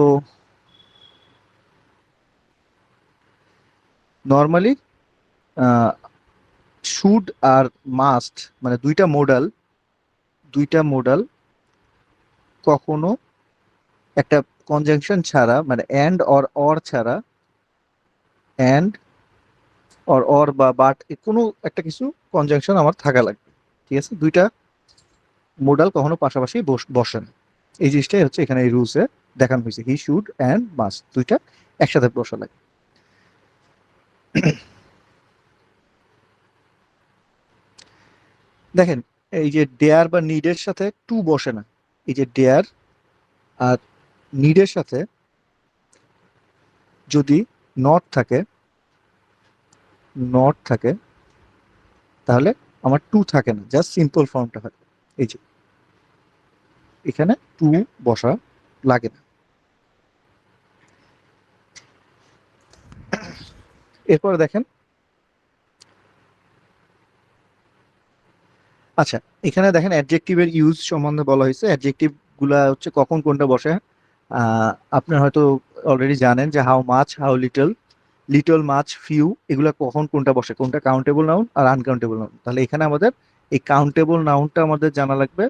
নর্মালি শুড আর মাস্ট, মানে দুইটা মোডাল কখনো একটা কনজাংশন ছাড়া, মানে অ্যান্ড অর ছাড়া, অ্যান্ড অর বা বাট, কোনো একটা কিছু কনজাংশন আমার থাকা লাগবে। ঠিক আছে। দুইটা মোডাল কখনো পাশাপাশি বসে না, এই জিনিসটাই হচ্ছে এখানে এই রুলসে দেখানো হয়েছে, হি শুড অ্যান্ড মাস্ট দুইটা একসাথে বসা লাগে। দেখেন এই যে ডেয়ার বা নিডের সাথে টু বসে না, এই যে ডেয়ার আর নিডের সাথে যদি নট থাকে, নট থাকে, তাহলে আমার টু থাকে না, জাস্ট সিম্পল ফর্মটা হয়। এই যে এখানে টু বসা লাগে না। এরপরে দেখেন, আচ্ছা এখানে দেখেন অ্যাডজেক্টিভের ইউজ সম্বন্ধে বলা হয়েছে, অ্যাডজেক্টিভ গুলা হচ্ছে কখন কোনটা বসে। আপনার হয়তো অলরেডি জানেন যে how much, how little, little much, few, এগুলা কখন কোনটা বসে, কোনটা কাউন্টেবল নাউন আর আনকাউন্টেবল নাউন। তাহলে এখানে আমাদের এই কাউন্টেবল নাউনটা আমাদের জানা লাগবে,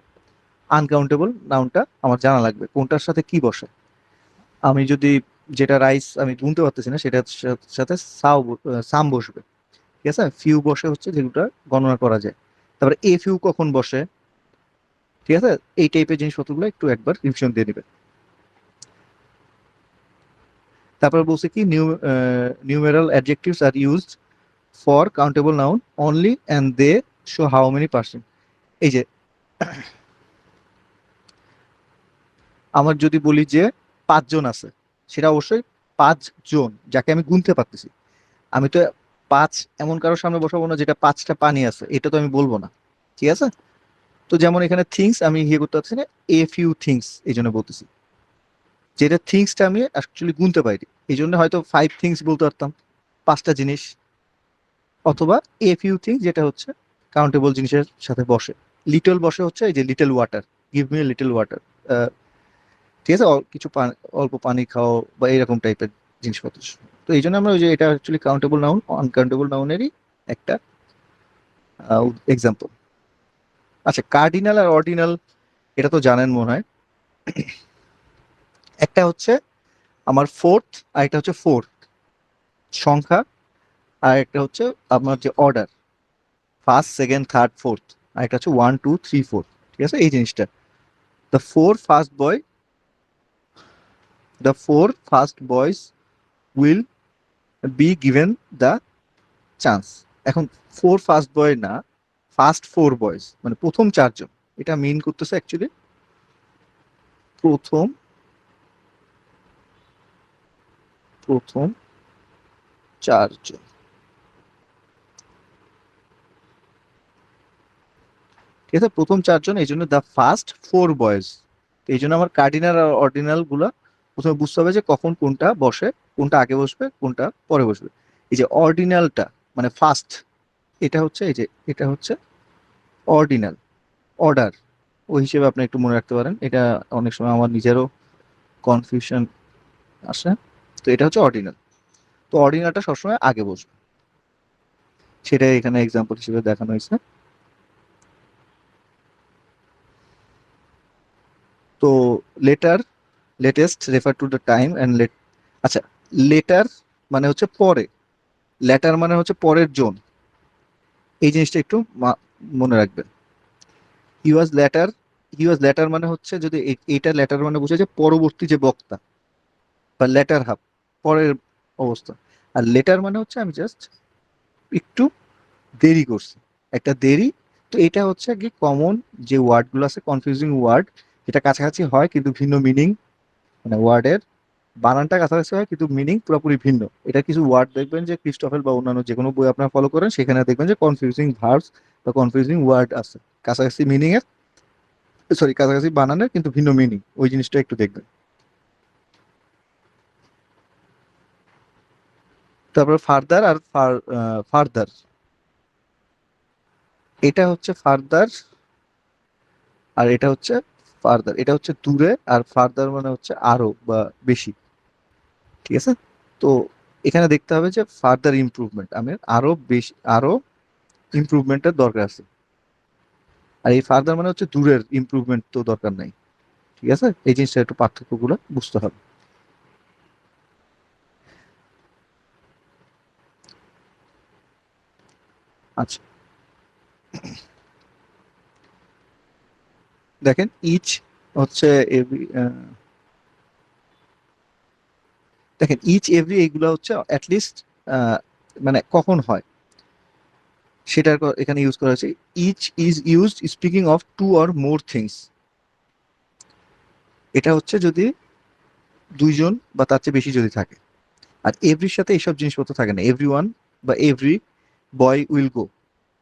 আনকাউন্টেবল নাউনটা আমার জানা লাগবে কোনটার সাথে কি বসে। আমি যদি, যেটা রাইস আমি গুনতে পারতেছি না, সেটার সাথে সাম বসবে। ঠিক আছে। ফিউ বসে হচ্ছে যেগুলো গণনা করা যায়। তারপরে এ ফিউ কখন বসে। ঠিক আছে। এই টাইপের জিনিসপত্রগুলো একটু একবার রিভিশন দিয়ে নিবেন। তারপর বলছে কি numeral adjectives are used for countable noun only and they show how many percent. এই যে আমার যদি বলি যে 5 জন আছে, সেটা অবশ্যই 5 জন যাকে আমি গুনতে পারতেছি। আমি তো 5 এমন কারোর সামনে বসাবো না যেটা 5টা পানি আছে, এটা তো আমি বলবো না। ঠিক আছে? তো যেমন এখানে থিংস আমি ইয়ে করতে পারছি না, এ ফিউ থিংস এই জন্য বলতেছি, যেটা থিংসটা আমি অ্যাকচুয়ালি গুনতে পারি। এই জন্য হয়তো 5 থিংস বলতে পারতাম, 5টা জিনিস। অথবা এ ফিউ থিংস যেটা হচ্ছে কাউন্টেবল জিনিসের সাথে বসে। লিটল বসে হচ্ছে এই যে little water, give me little water. ঠিক আছে, কিছু অল্প পানি খাও বা এরকম টাইপের জিনিসপত্র। তো এই জন্য আমরা ওই যে এটা অ্যাকচুয়ালি কাউন্টেবল নাউন আনকাউন্টেবল নাউনেরই একটা এক্সাম্পল। আচ্ছা, কার্ডিনাল আর অর্ডিনাল এটা তো জানেন মনে হয়। একটা হচ্ছে আমার ফোর্থ, আর একটা হচ্ছে ফোর সংখ্যা, আর একটা হচ্ছে আপনার যে order, first second third fourth, আর একটা হচ্ছে 1 2 3 4। ঠিক আছে, এই জিনিসটা the four first boy, the four first boys will be given the chance. এখন ফোর ফার্স্ট বয় না, ফার্স্ট ফোর বয়েজ মানে প্রথম 4 জন। এটা মিন করতেছে অ্যাকচুয়ালি প্রথম প্রথম 4 জন। ঠিক আছে, প্রথম 4 জন, এই জন্য দ্য ফার্স্ট ফোর বয়েজ। এই জন্য আমার কার্ডিনাল আর অর্ডিনাল গুলা প্রথমে বুঝতে হবে যে কখন কোনটা বসে, কোনটা আগে বসবে কোনটা পরে বসবে। এই যে অর্ডিনালটা মানে ফার্স্ট, এটা হচ্ছে এই যে এটা হচ্ছে অর্ডিনাল, অর্ডার। ওই হিসেবে আপনি একটু মনে রাখতে পারেন, এটা অনেক সময় আমার নিজেরও কনফিউশন আসে। তো এটা হচ্ছে অর্ডিনাল। তো অর্ডিনালটা সবসময় আগে বসবে, সেটাই এখানে এক্সাম্পল হিসেবে দেখানো হয়েছে। তো letter, latest refer to the time and let. আচ্ছা, লেটার মানে হচ্ছে পরে, লেটার মানে হচ্ছে পরের জন। এই জিনিসটা একটু মনে রাখবেন। হি ওয়াজ লেটার, হি ওয়াজ লেটার মানে হচ্ছে যদি এইটা লেটার মানে বোঝা যায় পরবর্তী যে বক্তা, বা লেটার হাফ, পরের অবস্থা। আর লেটার মানে হচ্ছে আমি জাস্ট একটু দেরি করছি, একটা দেরি। তো এটা হচ্ছে কি কমন যে ওয়ার্ডগুলো আছে, কনফিউজিং ওয়ার্ড, যেটা কাছাকাছি হয় কিন্তু ভিন্ন মিনিং, মানে ওয়ার্ডের বানানটা কাছাকাছি হয় কিন্তু মিনিং পুরোপুরি ভিন্ন। এটা কিছু ওয়ার্ড দেখবেন যে ক্রিস্টোফেল বা অন্যান্য যে কোনো বই আপনারা ফলো করেন, সেখানে দেখবেন যে কনফিউজিং ভার্বস বা কনফিউজিং ওয়ার্ড আছে কাছাকাছি মিনিং এর, সরি কাছাকাছি বানানের কিন্তু ভিন্ন মিনিং, ওই জিনিসটা একটু দেখবেন। তারপর ফার্দার আর ফার্দার, এটা হচ্ছে ফার্দার আর এটা হচ্ছে ফার্দার। এটা হচ্ছে দূরে, আর ফার্দার মানে হচ্ছে আরো বা বেশি। ঠিক আছে, তো এখানে দেখতে হবে যে ফার্দার ইমপ্রুভমেন্ট, আমি আরো বেশি, আরো ইমপ্রুভমেন্টের দরকার আছে। আর এই ফার্দার মানে হচ্ছে দূরের ইমপ্রুভমেন্ট তো দরকার নাই। ঠিক আছে, এই জিনিসটা একটু পার্থক্যগুলো বুঝতে হবে। আচ্ছা, দেখেন ইচ হচ্ছে every, দেখেন ইচ এভরি এইগুলো হচ্ছে অ্যাটলিস্ট মানে কখন হয় সেটার এখানে ইউজ করা হয়েছে। Each is used speaking of two or more things. এটা হচ্ছে যদি 2 জন বা তার চেয়ে বেশি যদি থাকে। আর এভরির সাথে এইসব জিনিসপত্র থাকে না, এভরি ওয়ান বা এভরি বয় উইল গো,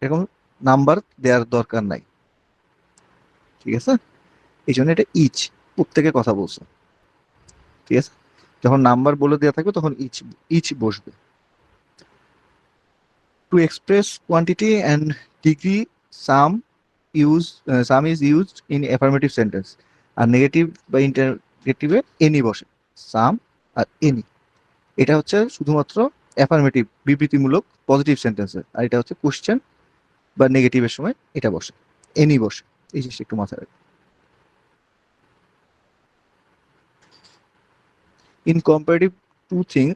এরকম নাম্বার দেওয়ার দরকার নাই। ঠিক আছে, এই জন্য এটা ইচ, প্রত্যেকে কথা বলছে। ঠিক আছে, যখন নাম্বার বলে দেওয়া থাকবে তখন ইচ, ইচ বসবে। To express quantity and degree, some use, some is used in affirmative sentence. আর নেগেটিভ বা ইন্টারগেটিভে এনি বসে, সাম আর এনি। এটা হচ্ছে শুধুমাত্র অ্যাফার্মেটিভ বিবৃতিমূলক পজিটিভ সেন্টেন্সে, আর এটা হচ্ছে কোশ্চেন বা নেগেটিভের সময় এটা বসে, এনি বসে। এই জিনিসটা একটু মাথায় রাখবেন। ইন কম্পারেটিভ টু থিং,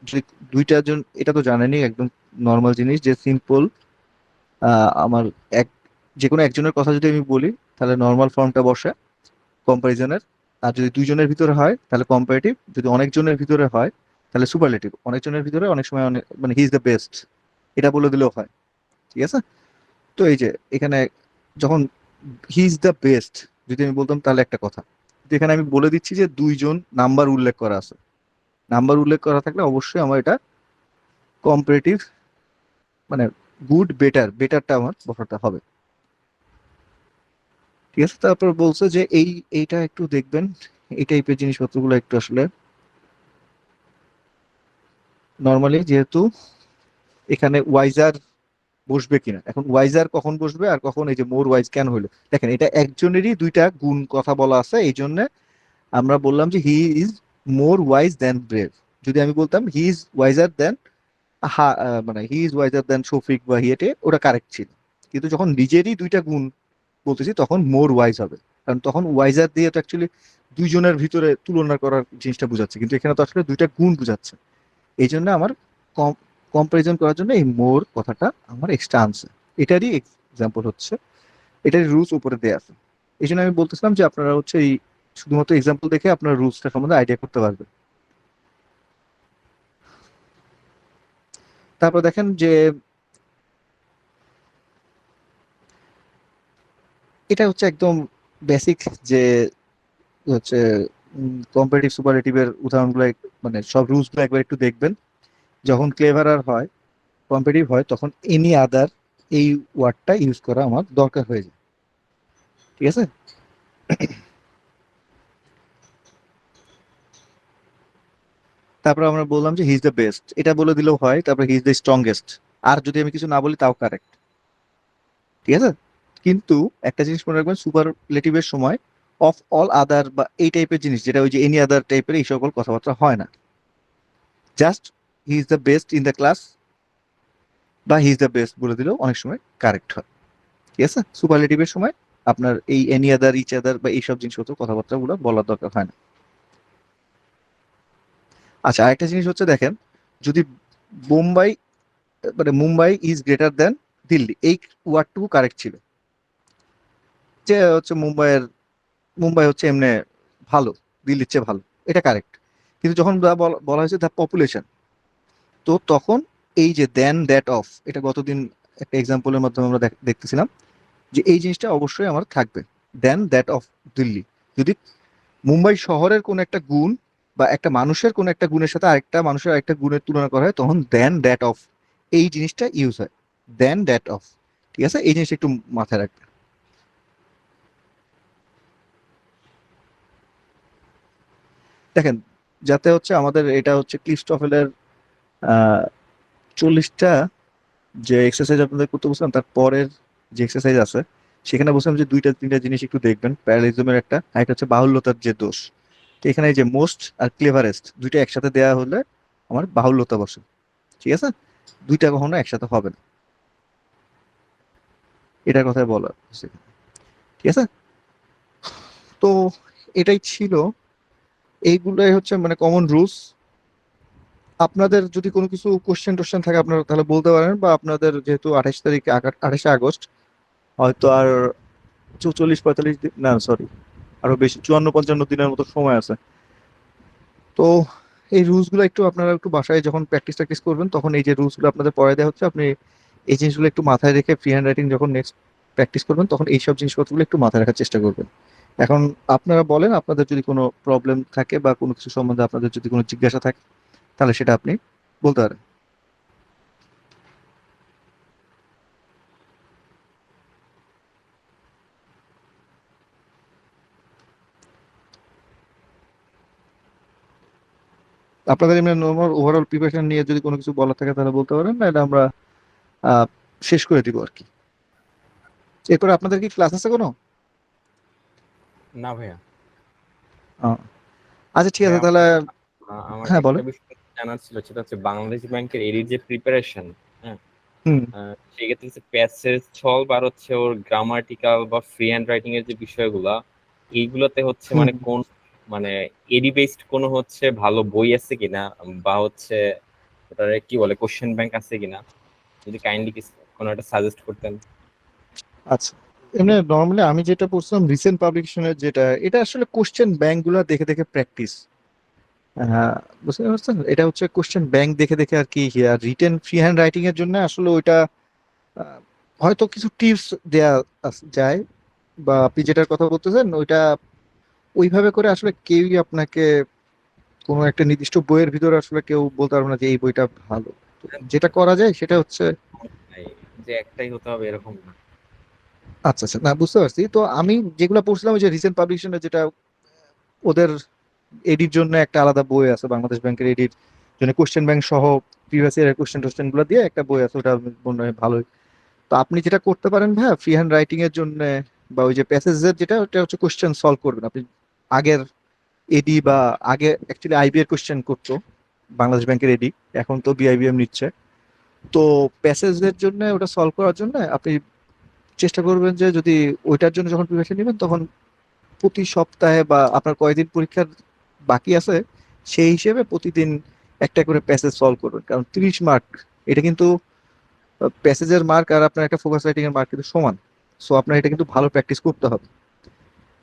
যদি দুইটা জন, এটা তো জানেনই একদম নর্মাল জিনিস যে সিম্পল, আমার এক, যে কোনো একজনের কথা যদি আমি বলি তাহলে নর্মাল ফর্মটা বসে কম্পারিজনের। আর যদি 2 জনের ভিতরে হয় তাহলে কম্পারেটিভ, যদি অনেকজনের ভিতরে হয় তাহলে সুপারলেটিভ। অনেকজনের ভিতরে অনেক সময় অনেক মানে হি ইজ দ্য বেস্ট, এটা বলে দিলেও হয়, ঠিক আছে। তো এই যে এখানে যখন হি ইজ দ্য বেস্ট যদি আমি বলতাম তাহলে একটা কথা, কিন্তু এখানে আমি বলে দিচ্ছি যে দুইজন নাম্বার উল্লেখ করা আছে, নাম্বার উল্লেখ করা থাকলে অবশ্যই আমার এটা কম্পারেটিভ, মানে গুড বেটার, বেটারটা আমার বসাতে হবে, ঠিক আছে। তারপর বলছে যে এইটা একটু দেখবেন, এই টাইপের জিনিসপত্রগুলো একটু আসলে নর্মালি, যেহেতু এখানে ওয়াইজার বসবে কিনা, এখন ওয়াইজার কখন বসবে আর কখন, এই যে মোর ওয়াইজ কেন হইলো, দেখেন এটা একজনেরই দুইটা গুণ কথা বলা আছে, এই জন্য আমরা বললাম যে he is more wise than brave. যদি আমি বলতাম হি ইজ ওয়াইজার দেন মানে he is wiser than Shafiq বা হিয়েটে, ওটা কারেক্ট ছিল। কিন্তু যখন নিজেরই দুইটা গুণ বলতেছি তখন মোর ওয়াইজ হবে, কারণ তখন ওয়াইজার দিয়ে তো অ্যাকচুয়ালি দুইজনের ভিতরে তুলনা করার জিনিসটা বোঝাচ্ছে, কিন্তু এখানে তো আসলে দুইটা গুণ বোঝাচ্ছে। এই জন্য আমার কম্পারিজন করার জন্য এই মোর কথাটা আমার এক্সট্রা আনছে। এটারই এক্সাম্পল হচ্ছে, এটারই রুলস উপরে দেয়া আছে। এই জন্য আমি বলতেছিলাম যে আপনারা হচ্ছে এই শুধুমাত্র এক্সাম্পল দেখে আপনার রুলসটা সম্বন্ধে আইডিয়া করতে পারবেন। তারপর দেখেন যে এটা হচ্ছে একদম বেসিক, যে হচ্ছে কম্পারেটিভ সুপারলেটিভের উদাহরণগুলো মানে সব রুলস গুলো একবার একটু দেখবেন। যখন ক্লেভারার হয়, কম্পারেটিভ হয়, তখন এনি আদার এই ওয়ার্ডটা ইউজ করা আমার দরকার হয়ে যায়, ঠিক আছে। তারপর আমরা বললাম যে হি ইজ দ্য বেস্ট, এটা বলে দিলেও হয়, তারপর হি ইজ দ্য স্ট্রংগেস্ট, আর যদি আমি কিছু না বলি তাও কারেক্ট, ঠিক আছে। কিন্তু একটা জিনিস মনে রাখবেন, সুপারলেটিভের সময় অফ অল আদার বা এই টাইপের জিনিস, যেটা ওই যে এনি আদার টাইপের এই সকল কথাবার্তা হয় না। Just he is the best in the class বা হি ইজ দ্য বেস্ট বলে দিলেও অনেক সময় কারেক্ট হয়, ঠিক আছে। সুপারলেটিভের সময় আপনার এই এনি আদার, ইচ আদার বা এইসব জিনিসপত্র কথাবার্তা গুলো বলার দরকার হয় না। আচ্ছা, আরেকটা জিনিস হচ্ছে দেখেন, যদি বোম্বাই মানে Mumbai is greater than Delhi, এই ওয়ার্ডটুকু কারেক্ট ছিল, যে হচ্ছে মুম্বাই হচ্ছে এমনি ভালো, দিল্লির চেয়ে ভালো, এটা কারেক্ট। কিন্তু যখন বলা হয়েছে দ্য পপুলেশন, তো তখন এই যে দেন দ্যাট অফ, এটা গতদিন একটা এক্সাম্পলের মাধ্যমে আমরা দেখতেছিলাম যে এই জিনিসটা অবশ্যই আমার থাকবে, দেন দ্যাট অফ দিল্লি। যদি মুম্বাই শহরের কোন একটা গুণ বা একটা মানুষের কোন একটা গুণের সাথে আরেকটা মানুষের আরেকটা গুণের তুলনা করা হয়, তখন দেন দ্যাট অফ এই জিনিসটা ইউজ হয়, দেন দ্যাট অফ, ঠিক আছে। এই জিনিসটা একটু মাথায় রাখবেন। দেখেন, যাতে হচ্ছে আমাদের এটা হচ্ছে ক্লিফস্টফেলের 40টা যে এক্সারসাইজ আপনাদের করতে বলছিলাম, তার পরের যে এক্সারসাইজ আছে সেখানে বলছিলাম যে দুইটা তিনটা জিনিস একটু দেখবেন, প্যারালিজমের একটা, আরেকটা হচ্ছে বাহুল্যতার যে দোষ। তো এখানে এই যে মোস্ট আর ক্লেভারেস্ট দুইটা একসাথে দেওয়া হলে আমার বাহুল্যতা বসে, ঠিক আছে। দুইটা কখনো একসাথে হবে না, এটার কথাই বলা হচ্ছে, ঠিক আছে। তো এটাই ছিল, এইগুলাই হচ্ছে মানে কমন রুলস। আপনাদের যদি কোনো কিছু কোশ্চেন টোশ্চেন থাকে আপনারা তাহলে বলতে পারেন, বা আপনাদের যেহেতু 28 তারিখ, 28শে আগস্ট, হয়তো আর 44-45 দিন, না সরি, আরো বেশি, 54-55 দিনের মতো সময় আছে। তো এই রুলস গুলো একটু আপনারা একটু বাসায় যখন প্র্যাকটিস ট্যাকটিস করবেন, তখন এই যে রুলস গুলো আপনাদের পড়ায় দেওয়া হচ্ছে, আপনি এই জিনিসগুলো একটু মাথায় রেখে ফ্রি হ্যান্ড রাইটিং যখন নেক্সট প্র্যাকটিস করবেন, তখন এইসব জিনিসপত্রগুলো একটু মাথায় রাখার চেষ্টা করবেন। এখন আপনারা বলেন, আপনাদের যদি কোনো প্রবলেম থাকে বা কোনো কিছু সম্বন্ধে আপনাদের যদি কোনো জিজ্ঞাসা থাকে, তাহলে সেটা আপনি বলতে পারেন। আপনাদের এমনি নর্মাল ওভারঅল প্রিপারেশন নিয়ে যদি কোনো কিছু বলার থাকে তাহলে বলতে পারেন, না এটা আমরা আহ, শেষ করে দিব আর কি। এরপরে আপনাদের কি ক্লাস আছে কোনো? না ভাইয়া। আহ, আচ্ছা, ঠিক আছে ভাইয়া তাহলে। আমার হ্যাঁ, একটা বলেন। বিষয় জানার ছিল, সেটা হচ্ছে বাংলাদেশ ব্যাংকের এর যে প্রিপারেশন, হ্যাঁ, হুম। সেক্ষেত্রে হচ্ছে প্যাসেজ সলভ আর হচ্ছে ওর গ্রামাটিক্যাল বা ফ্রি হ্যান্ড রাইটিং এর যে বিষয়গুলা, এইগুলোতে হচ্ছে হুম। মানে কোন মানে এডি বেসড কোনো হচ্ছে ভালো বই আছে কিনা, বা হচ্ছে ওটারে কি বলে কোশ্চেন ব্যাংক আছে কিনা, যদি কাইন্ডলি কোনো একটা সাজেস্ট করতেন। আচ্ছা, এমনি নর্মালি আমি যেটা পড়ছিলাম রিসেন্ট পাবলিকেশনের যেটা, এটা আসলে কোশ্চেন ব্যাংক গুলা দেখে দেখে প্র্যাকটিস, আহ, বুঝতে পারছেন, এটা হচ্ছে কোশ্চেন ব্যাংক দেখে দেখে আর কি। রিটেন ফ্রি হ্যান্ড রাইটিং এর জন্য আসলে ওইটা আহ, হয়তো কিছু টিপস দেয়া যায়, বা আপনি যেটার কথা বলতেছেন ওইটা ওইভাবে করে আসলে কেউই আপনাকে কোনো একটা নির্দিষ্ট বইয়ের ভিতরে আসলে কেউ বলতে পারবে না যে এই বইটা ভালো। তো যেটা করা যায় সেটা হচ্ছে, নাই, যে একটাই হতে হবে এরকম না। আচ্ছা আচ্ছা, না বুঝতে পারছি। তো আমি যেগুলো পড়ছিলাম ওই যে রিসেন্ট পাবলিকেশনে, যেটা ওদের এডির জন্য একটা আলাদা বই আছে, বাংলাদেশ ব্যাংকের এডির জন্য কোশ্চেন ব্যাংক সহ প্রিভিয়াস ইয়ারের কোশ্চেন টোশ্চেন গুলো দিয়ে একটা বই আছে, ওটা মনে হয় ভালোই। তো আপনি যেটা করতে পারেন ভাইয়া ফ্রি হ্যান্ড রাইটিং এর জন্য, বা ওই যে প্যাসেজের যেটা, ওটা হচ্ছে কোশ্চেন সলভ করবেন আপনি। আগের এডি বা আগে অ্যাকচুয়ালি আইবি এর কোশ্চেন করতো বাংলাদেশ ব্যাংকের এডি, এখন তো বিআইবিএম নিচ্ছে। তো প্যাসেজের জন্য ওটা সলভ করার জন্য আপনি চেষ্টা করবেন যে যদি ওইটার জন্য যখন প্রিপারেশন নেবেন তখন প্রতি সপ্তাহে বা আপনার কয়দিন পরীক্ষার বাকি আছে সেই হিসেবে প্রতিদিন একটা করে প্যাসেজ সলভ করবেন, কারণ 30 মার্ক এটা কিন্তু, প্যাসেজের মার্ক আর আপনার একটা ফোকাস রাইটিং এর মার্ক কিন্তু সমান। সো আপনার এটা কিন্তু ভালো প্র্যাকটিস করতে হবে,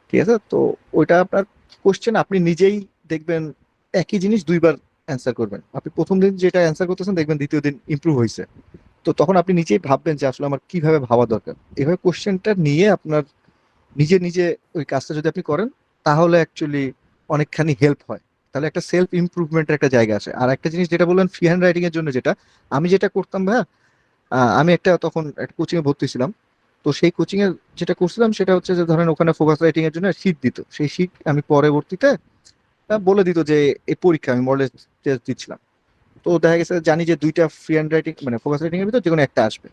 ঠিক আছে? তো ওইটা আপনার কোশ্চেন আপনি নিজেই দেখবেন একই জিনিস দুইবার অ্যান্সার করবেন, আপনি প্রথম দিন যেটা অ্যান্সার করতেছেন দেখবেন দ্বিতীয় দিন ইমপ্রুভ হয়েছে। তো তখন আপনি নিজেই ভাববেন যে আসলে আমার কিভাবে ভাবা দরকার। এভাবে কোশ্চেনটা নিয়ে আপনার নিজে নিজে ওই কাজটা যদি আপনি করেন তাহলে অ্যাকচুয়ালি অনেকখানি হেল্প হয়। তাহলে একটা সেলফ ইমপ্রুভমেন্টের একটা জায়গা আসে। আর একটা জিনিস যেটা বললেন ফ্রি হ্যান্ড রাইটিং এর জন্য, যেটা আমি যেটা করতাম ভাইয়া, আমি একটা তখন একটা কোচিং এ ভর্তি ছিলাম। তো সেই কোচিং এর যেটা করছিলাম সেটা হচ্ছে যে ধরেন ওখানে ফোকাস রাইটিং এর জন্য শীট দিত, সেই শীট আমি পরবর্তীতে বলে দিত যে এই পরীক্ষা আমি মডেল টেস্ট দিচ্ছিলাম। তো দেখা গেছে জানি যে দুইটা ফ্রি হ্যান্ড রাইটিং মানে ফোকাস রাইটিং এর ভিতর যে কোনো একটা আসবে।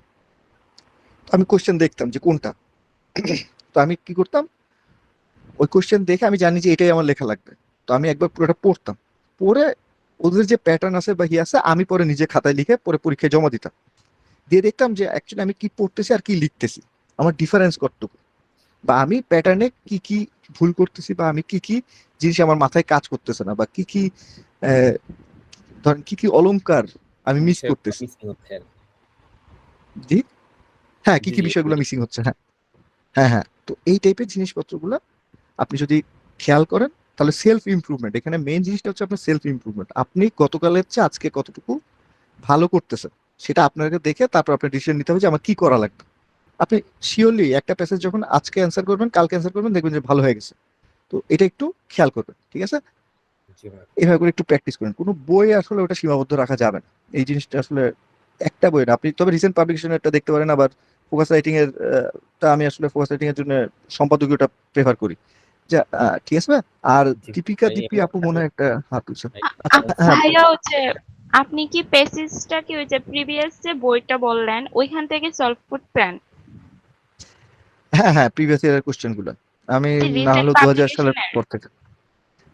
তো আমি কোশ্চেন দেখতাম যে কোনটা। তো আমি কি করতাম, ওই কোশ্চেন দেখে আমি জানি যে এটাই আমার লেখা লাগবে। তো আমি একবার পুরোটা পড়তাম, পড়ে ওদের যে প্যাটার্ন আছে বা আছে আমি পরে নিজে খাতায় লিখে পরে পরীক্ষায় জমা দিতাম। দিয়ে দেখতাম যে অ্যাকচুয়ালি আমি কি পড়তেছি আর কি লিখতেছি, আমার ডিফারেন্স কতটুকু, বা আমি প্যাটার্নে কি কি ভুল করতেছি, বা আমি কি কি জিনিস আমার মাথায় কাজ করতেছে না, বা কি কি আহ, ধরেন কি কি অলংকার আমি মিস বিষয়গুলো করতেছি। মিসিং হচ্ছে আর কি। জি, হ্যাঁ, কি জি কি জি বিষয়গুলো মিসিং হচ্ছে, হ্যাঁ। হ্যাঁ হ্যাঁ, তো এই টাইপের জিনিসপত্রগুলো আপনি যদি খেয়াল করেন তাহলে সেলফ ইমপ্রুভমেন্ট, এখানে মেইন জিনিসটা হচ্ছে আপনার সেলফ ইমপ্রুভমেন্ট। আপনি গতকালের চেয়ে আজকে কতটুকু ভালো করতেছেন সেটা আপনাকে দেখে তারপর আপনার ডিসিশন নিতে হবে যে আমার কি করা লাগবে। আপনি শিওরলি একটা প্যাসেজ যখন আজকে অ্যান্সার করবেন কালকে অ্যান্সার করবেন দেখবেন যে ভালো হয়ে গেছে। তো এটা একটু খেয়াল করবেন, ঠিক আছে? জি ভাই। এভাবে করে একটু প্র্যাকটিস করেন, কোনো বই আসলে ওটা সীমাবদ্ধ রাখা যাবে না। এই জিনিসটা আসলে একটা বই না, আপনি তবে রিসেন্ট পাবলিকেশনেরটা দেখতে পারেন। আবার ফোকাস রাইটিং এর টা আমি আসলে ফোকাস রাইটিং এর জন্য সম্পাদকীয়টা প্রেফার করি। যা ঠিক আছে ভাই? আর জি দীপিকা ভাই, দীপি এবার আপু মনে হয় একটা হাত তুলছেন। ভাই, আচ্ছা হ্যাঁ ভাইয়া হচ্ছে আপনি কি পেসিসটা কি ওই যে প্রিভিয়াস যে বইটা বললেন ওইখান থেকে সলভ করতেন? হ্যাঁ হ্যাঁ, প্রিভিয়াস ইয়ারের কোশ্চেন গুলো আমি যে না রিসেন্ট হলেও 2000 সালের পাবলিকেশনের পর থেকে,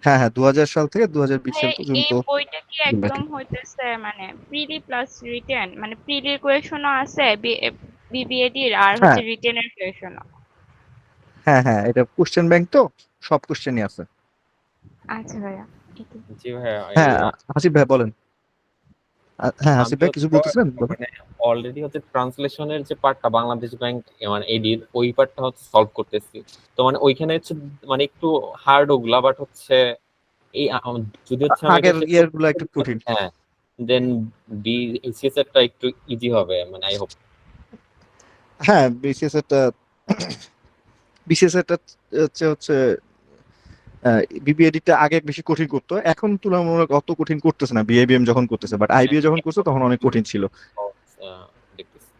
হ্যাঁ হ্যাঁ 2000 সাল থেকে 2020 সাল ভাইয়া, পর্যন্ত। এই বইটা কি একদম হইতেছে মানে প্রিলি প্লাস রিটেন, মানে প্রিলির কোয়েশনও আছে বিবিএডির আর হ্যাঁ হচ্ছে রিটেনের কোয়েশনও? হ্যাঁ হ্যাঁ, এটা কোশ্চেন ব্যাংক তো সব কোশ্চেনই আছে। আচ্ছা ভাইয়া, এটাই। জি ভাইয়া, এই হ্যাঁ, হাসিব ভাই বলেন। হ্যাঁ হাসিব আমি ভাই কিছু হচ্ছে বলতেছিলেন, বলেন। মানে অলরেডি হচ্ছে ট্রান্সলেশনের যে পার্টটা বাংলাদেশ ব্যাংক মানে এডির ওই পার্টটা হচ্ছে সলভ করতেছি। তো মানে ওইখানে হচ্ছে মানে একটু হার্ড ওগুলা, বাট হচ্ছে এই যদি হচ্ছে আমি এটা আগের শেষ ইয়ার করতে গুলো একটু পারি, কঠিন। হ্যাঁ, দেন বি এইচএস এরটা একটু ইজি হবে মানে আই হোপ। হ্যাঁ, বিসিএস এরটা, বিসিএস এরটা হচ্ছে হচ্ছে বিবিএডিটা আগে বেশি কঠিন করতো, এখন তুলনামূলক অত কঠিন করতেছে না বিএবিএম যখন করতেছে, বাট আইবিএ যখন করছে তখন অনেক কঠিন ছিল। দেখতেছি।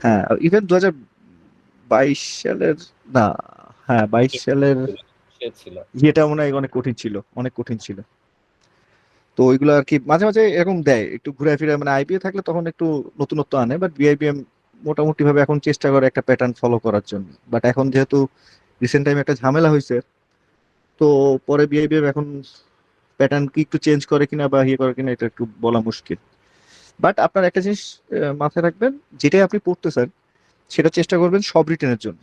হ্যাঁ, ইভেন 2022 সালের, না, হ্যাঁ 22 সালের সে ছিল। ইয়েটা মনে হয় অনেক কঠিন ছিল, অনেক কঠিন ছিল। তো ওইগুলো আর কি মাঝে মাঝে এরকম দেয় একটু ঘুরে ফিরে, মানে আইবিএ থাকলে তখন একটু নতুনত্ব আনে, বাট বিআইবিএম মোটামুটি ভাবে এখন চেষ্টা করে একটা প্যাটার্ন ফলো করার জন্য। বাট এখন যেহেতু রিসেন্ট টাইম একটা ঝামেলা হয়েছে, তো পরে বিআইবিএম এখন প্যাটার্ন কি একটু চেঞ্জ করে কিনা বা ইয়ে করে কিনা এটা একটু বলা মুশকিল। বাট আপনার একটা জিনিস মাথায় রাখবেন, যেটাই আপনি পড়তেছেন সেটা চেষ্টা করবেন সব রিটেনের জন্য।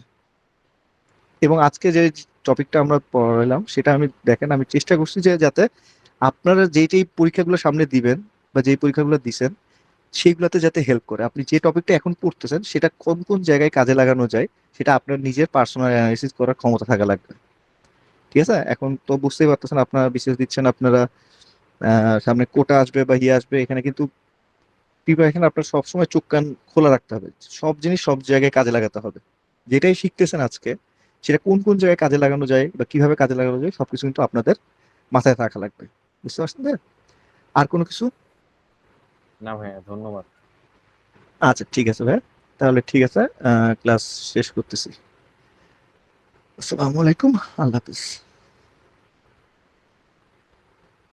এবং আজকে যে টপিকটা আমরা পড়ালাম সেটা আমি দেখেন আমি চেষ্টা করছি যে যাতে আপনারা যেই যেই পরীক্ষাগুলো সামনে দিবেন বা যেই পরীক্ষাগুলো দিছেন সেইগুলোতে যাতে হেল্প করে। আপনি যে টপিকটা এখন পড়তেছেন সেটা কোন কোন জায়গায় কাজে লাগানো যায় সেটা আপনার নিজের পার্সোনাল অ্যানালাইসিস করার ক্ষমতা থাকা লাগবে, ঠিক আছে, এখন তো বুঝতেই পারতেছেন আপনারা বিসিএস দিচ্ছেন, আপনারা সামনে কোটা আসবে বা ইয়ে আসবে, এখানে কিন্তু প্রিপারেশন আপনার সবসময় চোখ কান খোলা রাখতে হবে, সব জিনিস সব জায়গায় কাজে লাগাতে হবে। যেটাই শিখতেছেন আজকে, সেটা কোন কোন জায়গায় কাজে লাগানো যায় বা কিভাবে কাজে লাগানো যায় সবকিছু কিন্তু আপনাদের মাথায় থাকা লাগবে। বুঝতে পারছেন ভাইয়া? আর কোনো কিছু? না ভাইয়া, ধন্যবাদ। আচ্ছা ঠিক আছে ভাইয়া, তাহলে ঠিক আছে, ক্লাস শেষ করতেছি। আসসালামু আলাইকুম, আল্লাহ হাফিজ।